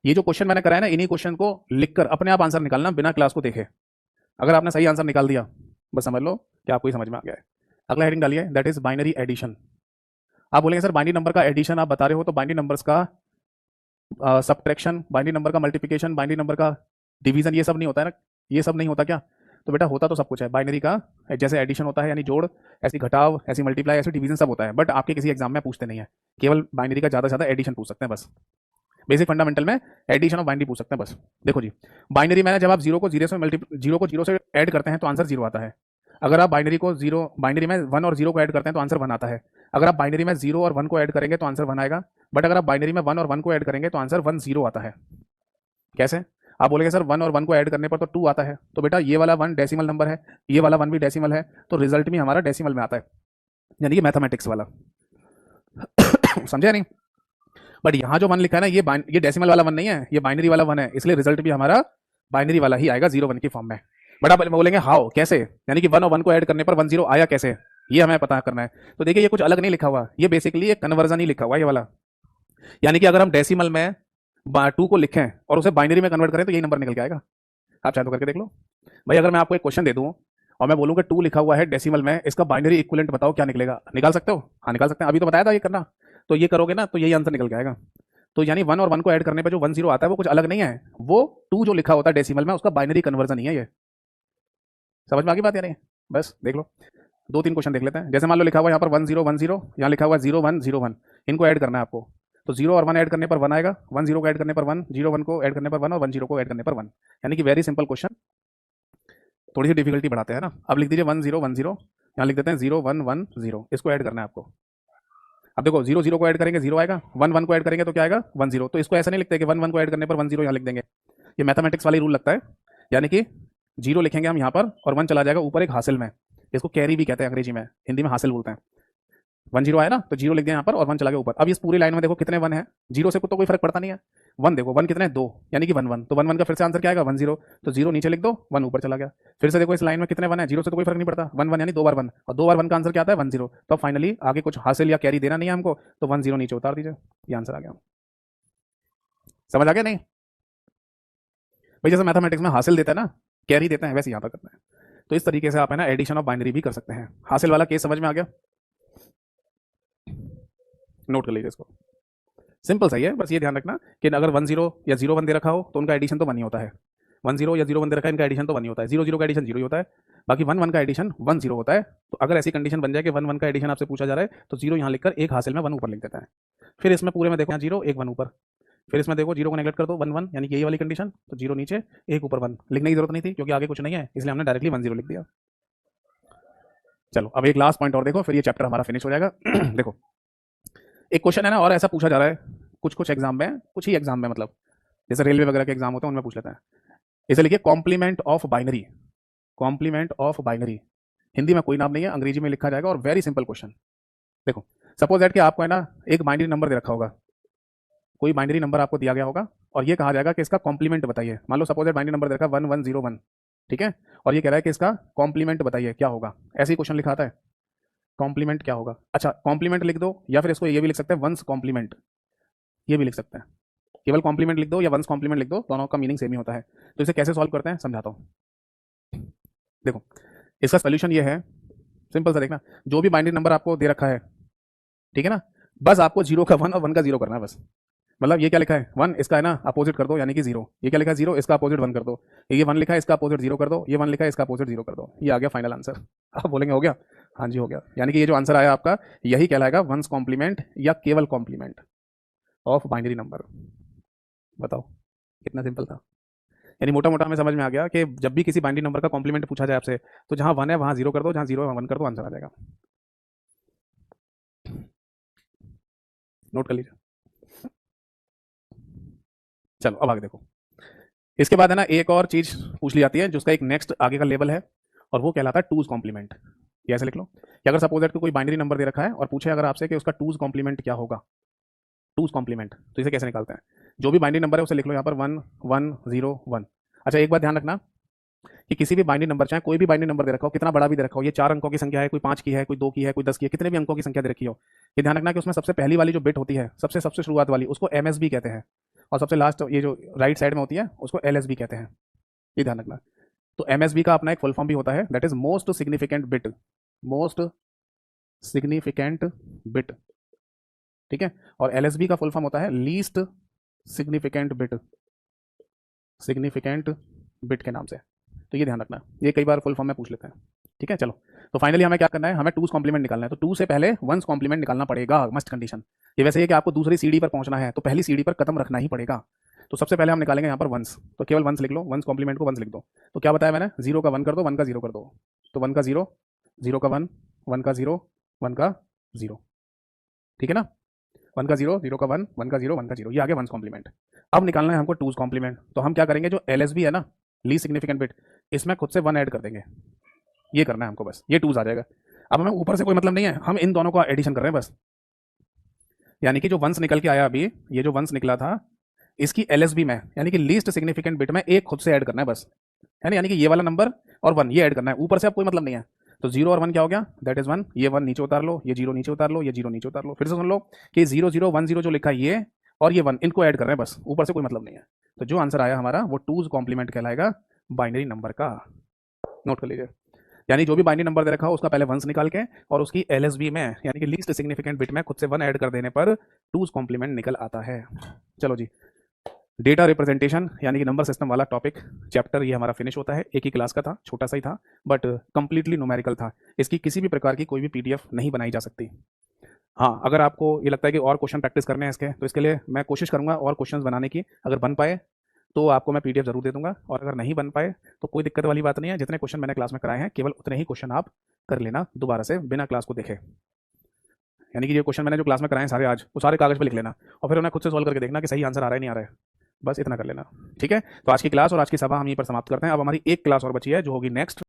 ये जो क्वेश्चन मैंने कराया ना, इन्हीं क्वेश्चन को लिखकर अपने आप आंसर निकालना बिना क्लास को देखे। अगर आपने सही आंसर निकाल दिया, बस समझ लो कि आपको ही समझ में आ गया है। अगला हेडिंग डालिए, दैट इज बाइनरी एडिशन। आप बोलेंगे सर बाइनरी नंबर का एडिशन आप बता रहे हो, तो बाइनरी नंबर्स का सब्ट्रैक्शन, बाइनरी नंबर का मल्टीप्लिकेशन, बाइनरी नंबर का डिवीजन, ये सब नहीं होता है ना? ये सब नहीं होता क्या? तो बेटा होता तो सब कुछ है बाइनरी का। जैसे एडिशन होता है यानी जोड़, ऐसी घटाव, ऐसी मल्टीप्लाई, ऐसी डिवीजन सब होता है, बट आपके किसी एग्जाम में पूछते नहीं है। केवल बाइनरी का ज़्यादा से ज़्यादा एडिशन पूछ सकते हैं बस। बेसिक फंडामेंटल में एडिशन ऑफ बाइनरी पूछ सकते हैं बस। देखो जी, बाइनरी में जब आप जीरो को जीरो से ऐड करते हैं तो आंसर 0 आता है। अगर आप बाइनरी में 1 और 0 को ऐड करते हैं तो आंसर 1 आता है। अगर आप बाइनरी में 0 और 1 को ऐड करेंगे तो आंसर 1 आएगा। बट अगर आप बाइनरी में 1 और 1 को ऐड करेंगे तो आंसर 1 0 आता है। कैसे? आप बोलेंगे सर 1 और 1 को ऐड करने पर तो 2 आता है। तो बेटा ये वाला 1 डेसिमल नंबर है, ये वाला 1 भी डेसिमल है, तो रिजल्ट भी हमारा डेसिमल में आता है, यानी कि मैथमेटिक्स वाला। समझे नहीं? बट यहाँ जो 1 लिखा है ना, ये डेसिमल वाला 1 नहीं है, ये बाइनरी वाला 1 है, इसलिए रिजल्ट भी हमारा बाइनरी वाला ही आएगा, 0 1 की फॉर्म में। बट आप बोलेंगे हाउ, कैसे? यानी कि 1 और 1 को ऐड करने पर 1 0 आया कैसे, ये हमें पता करना है। तो देखिए, ये कुछ अलग नहीं लिखा हुआ, ये बेसिकली एक कन्वर्जन ही लिखा हुआ है ये वाला। यानी कि अगर हम डेसिमल में 2 को लिखें और उसे बाइनरी में कन्वर्ट करें तो यही नंबर निकल के आएगा। आप चाहे तो करके देख लो भाई। अगर मैं आपको एक क्वेश्चन दे दूं और मैं बोलूँगा 2 लिखा हुआ है डेसिमल में, इसका बाइनरी इक्विवेलेंट बताओ क्या निकलेगा, निकाल सकते हो? हाँ निकाल सकते हैं, अभी तो बताया था ये करना। तो ये करोगे ना तो यही आंसर निकल के आएगा। तो यानी 1 और 1 को ऐड करने पे जो 10 आता है वो कुछ अलग नहीं है, वो 2 जो लिखा होता है डेसिमल में उसका बाइनरी कन्वर्जन ही है ये। समझ में आ गई बात या नहीं? बस देख लो, 2-3 क्वेश्चन देख लेते हैं। जैसे मान लो लिखा हुआ है यहाँ पर 1010, यहाँ लिखा हुआ है 0101, इनको ऐड करना है आपको। तो 0 और 1 ऐड करने पर 1 आएगा, 10 को ऐड करने पर 1, 01 को ऐड करने पर 1 और 10 को ऐड करने पर 1। यानी कि वेरी सिंपल क्वेश्चन, थोड़ी सी डिफिकल्टी बढ़ाते हैं ना। अब लिख दीजिए 1010, यहाँ लिख देते हैं 0110, इसको ऐड करना है आपको। अब देखो 0 को ऐड करेंगे 0 आएगा, 1 को ऐड करेंगे तो क्या आएगा 10। तो इसको ऐसा नहीं लिखते कि 1 को ऐड करने पर 10 यहाँ लिख देंगे, ये मैथमेटिक्स वाली रूल लगता है। यानी कि 0 लिखेंगे हम यहाँ पर और 1 चला जाएगा ऊपर एक हासिल में, इसको कैरी भी कहते हैं अंग्रेजी में, हिंदी में हासिल बोलते हैं। 10 आया ना तो 0 लिख दिया यहाँ पर और 1 चला गया ऊपर। अब इस पूरी लाइन में देखो कितने 1 है, 0 से तो कोई फर्क पड़ता नहीं है। 1 देखो 1 कितने 2, यानी कि 1 तो 1 का फिर से आंसर क्या आएगा 10। तो 0 नीचे लिख दो, 1 ऊपर चला गया। फिर से देखो इस लाइन में कितने 1 है, 0 से तो कोई फर्क नहीं पड़ता, 1 यानी 2 बार 1, और 2 बार 1 का आंसर क्या आता है 10। तो फाइनली आगे कुछ हासिल या कैरी देना नहीं है हमको, तो 10 नीचे उतार दीजिए, ये आंसर आ गया। समझ आ गया नहीं भाई? जैसे मैथमेटिक्स में हासिल देता है ना, कैरी देते हैं, वैसे यहाँ पर करते हैं। तो इस तरीके से आप है ना एडिशन ऑफ बाइनरी भी कर सकते हैं। हासिल वाला केस समझ में आ गया? नोट कर लीजिए इसको, सिंपल सही है। बस ये ध्यान रखना कि अगर 10 या 01 दे रखा हो तो उनका एडिशन तो 1 ही होता है। 10 या 01 दे रखा है, इनका एडिशन तो 1 ही होता है। 00 का एडिशन 0 ही होता है, बाकी 1 का एडिशन 10 होता है। तो अगर ऐसी कंडीशन बन जाए कि 1 का एडिशन आपसे पूछा जा रहा है तो 0 यहाँ लिखकर एक हासिल में 1 ऊपर लिख देता है। फिर इसमें पूरे में देखो यहाँ 0 एक 1 ऊपर, फिर इसमें देखो 0 को नेगलेक्ट कर दो 1 यानी कि यही वाली कंडीशन, तो 0 नीचे एक ऊपर 1 लिखने की जरूरत नहीं थी क्योंकि आगे कुछ नहीं है, इसलिए हमने डायरेक्टली 10 लिख दिया। चलो अब एक लास्ट पॉइंट और देखो, फिर ये चैप्टर हमारा फिनिश हो जाएगा। देखो एक क्वेश्चन है ना और ऐसा पूछा जा रहा है कुछ एग्जाम में, कुछ ही एग्जाम में, मतलब जैसे रेलवे वगैरह के एग्जाम होते हैं उनमें पूछ लेते हैं। इसे लिखिए complement of binary, complement of binary. Hindi में कोई नाम नहीं है, अंग्रेजी में लिखा जाएगा और वेरी सिंपल क्वेश्चन। देखो सपोज दैट कि आपको है ना एक बाइनरी नंबर दे रखा होगा, कोई बाइनरी नंबर आपको दिया गया होगा और ये कहा जाएगा कि इसका कॉम्प्लीमेंट बताइए। मान लो सपोज दैट बाइनरी नंबर दे रखा है 1101, ठीक है, और ये कह रहा है कि इसका कॉम्प्लीमेंट बताइए क्या होगा। ऐसे ही क्वेश्चन लिखा आता है, कॉम्प्लीमेंट क्या होगा। अच्छा कॉम्प्लीमेंट लिख दो, या फिर इसको ये भी लिख सकते हैं वंस कॉम्प्लीमेंट, ये भी लिख सकते हैं। केवल कॉम्प्लीमेंट लिख दो या वंस कॉम्प्लीमेंट लिख दो, दोनों का मीनिंग सेम ही होता है। तो इसे कैसे सॉल्व करते हैं समझाता हूँ। देखो इसका सोल्यूशन ये है, सिंपल सा देखना, जो भी बाइनरी नंबर आपको दे रखा है, ठीक है ना, बस आपको 0 का 1 और 1 का 0 करना है बस। मतलब ये क्या लिखा है 1, इसका है ना अपोजिट कर दो यानी कि 0। ये क्या लिखा है 0, इसका अपोजिट 1 कर दो। ये 1 लिखा है, इसका अपोजिट 0 कर दो। ये 1 लिखा है, इसका अपोजिट 0 कर दो। ये आ गया फाइनल आंसर। आप बोलेंगे हो गया? हाँ जी हो गया। यानी कि ये जो आंसर आया आपका यही कहलाएगा वंस कॉम्प्लीमेंट या केवल कॉम्प्लीमेंट ऑफ बाइनरी नंबर। बताओ कितना सिंपल था। यानी मोटा मोटा हमें समझ में आ गया कि जब भी किसी बाइनरी नंबर का कॉम्प्लीमेंट पूछा जाए आपसे, तो जहां 1 है वहां 0 कर दो, जहां 0 है वहां 1 कर दो, आंसर आ जाएगा। नोट कर लीजिए। चलो अब आगे देखो, इसके बाद है ना एक और चीज पूछ ली जाती है जिसका एक नेक्स्ट आगे का लेवल है, और वो कहलाता है टूज कॉम्प्लीमेंट। ये ऐसे लिख लो कि अगर सपोज दैट कोई बाइनरी नंबर दे रखा है और पूछे अगर आपसे कि उसका टूज कॉम्प्लीमेंट क्या होगा, टूज कॉम्प्लीमेंट, तो इसे कैसे निकालते हैं। जो भी बाइनरी नंबर है उसे लिख लो यहाँ पर 1101। अच्छा एक बात ध्यान रखना कि किसी भी बाइनरी नंबर, चाहे कोई भी बाइनरी नंबर दे रखा हो, कितना बड़ा भी दे रखा हो, ये 4 अंकों की संख्या है, कोई 5 की है, कोई 2 की है, कोई 10 की है, कितने भी अंकों की संख्या दे रखी हो, ये ध्यान रखना कि उसमें सबसे पहली वाली जो बिट होती है, सबसे सबसे शुरुआत वाली, उसको एमएसबी कहते हैं, और सबसे लास्ट ये जो राइट साइड में होती है उसको एलएसबी कहते हैं। ये ध्यान रखना। तो एमएसबी का अपना एक फुल फॉर्म भी होता है, that is most significant bit, most significant bit, ठीक है, और एलएसबी का फुल फॉर्म होता है least significant bit, significant bit के नाम से। तो ये ध्यान रखना, ये कई बार फुल फॉर्म में पूछ लेते हैं, ठीक है। चलो तो फाइनली हमें क्या करना है, हमें टूज कॉम्प्लीमेंट निकालना है, तो 2 से पहले वंस कॉम्प्लीमेंट निकालना पड़ेगा, मस्ट कंडीशन। ये वैसे ही कि आपको दूसरी सीढ़ी पर पहुंचना है तो पहली सीढ़ी पर कदम रखना ही पड़ेगा। तो सबसे पहले हम निकालेंगे यहाँ पर वंस, तो केवल वंस लिख लो, वंस कॉम्प्लीमेंट को वंस लिख दो। तो क्या बताया मैंने, 0 का 1 कर दो, 1 का 0 कर दो। तो 1 का 0, 0 का 1, 1 का 0, 1 का 0, ठीक है ना, 1 का 0, 0 का 1, 1 का 0, 1 का 0, ये आ गया वंस कॉम्प्लीमेंट। अब निकालना है हमको टूज कॉम्प्लीमेंट, तो हम क्या करेंगे, जो एलएसबी है ना, लीस्ट सिग्निफिकेंट बिट, इसमें खुद से 1 ऐड कर देंगे। ये करना है हमको, बस ये टूज आ जाएगा। अब हमें ऊपर से कोई मतलब नहीं है, हम इन दोनों का एडिशन कर रहे हैं बस। यानी कि जो वंस निकल के आया अभी, ये जो वंस निकला था, इसकी एलएसबी में यानी कि लीस्ट सिग्निफिकेंट बिट में एक खुद से ऐड करना है बस, है ना, यानी कि ये वाला नंबर और 1 ये ऐड करना है, ऊपर से अब कोई मतलब नहीं है। तो 0 और 1 क्या हो गया, दैट इज 1, ये 1 नीचे उतार लो, ये 0 नीचे उतार लो, ये 0 नीचे उतार लो। फिर से सुन लो कि 0 0 1 0 जो लिखा है ये और ये 1, इनको ऐड कर रहे हैं बस, ऊपर से कोई मतलब नहीं है। तो जो आंसर आया हमारा वो टूज कॉम्प्लीमेंट कहलाएगा बाइनरी नंबर का। नोट कर लीजिए। यानी जो भी बाइनरी नंबर दे रखा हो उसका पहले वंस निकाल के और उसकी एलएसबी में यानी कि लीस्ट सिग्निफिकेंट बिट में खुद से वन ऐड कर देने पर टूज कॉम्प्लीमेंट निकल आता है। चलो जी, डेटा रिप्रेजेंटेशन यानी कि नंबर सिस्टम वाला टॉपिक चैप्टर ये हमारा फिनिश होता है। एक ही क्लास का था, छोटा सा ही था, बट कंप्लीटली न्यूमेरिकल था। इसकी किसी भी प्रकार की कोई भी पीडीएफ नहीं बनाई जा सकती। हाँ, अगर आपको ये लगता है कि और क्वेश्चन प्रैक्टिस करने हैं इसके, तो इसके लिए मैं कोशिश करूंगा और क्वेश्चंस बनाने की। अगर बन पाए तो आपको मैं पीडीएफ जरूर दे दूंगा, और अगर नहीं बन पाए तो कोई दिक्कत वाली बात नहीं है। जितने क्वेश्चन मैंने क्लास में कराए हैं केवल उतने ही क्वेश्चन आप कर लेना दोबारा से बिना क्लास को देखे। यानी कि ये क्वेश्चन मैंने जो क्लास में कराए हैं सारे आज, वो सारे कागज पे लिख लेना और फिर उन्हें खुद से सॉल्व करके देखना कि सही आंसर आ रहा है नहीं आ रहा है। बस इतना कर लेना, ठीक है। तो आज की क्लास और आज की सभा हम यहीं पर समाप्त करते हैं। अब हमारी एक क्लास और बची है जो होगी नेक्स्ट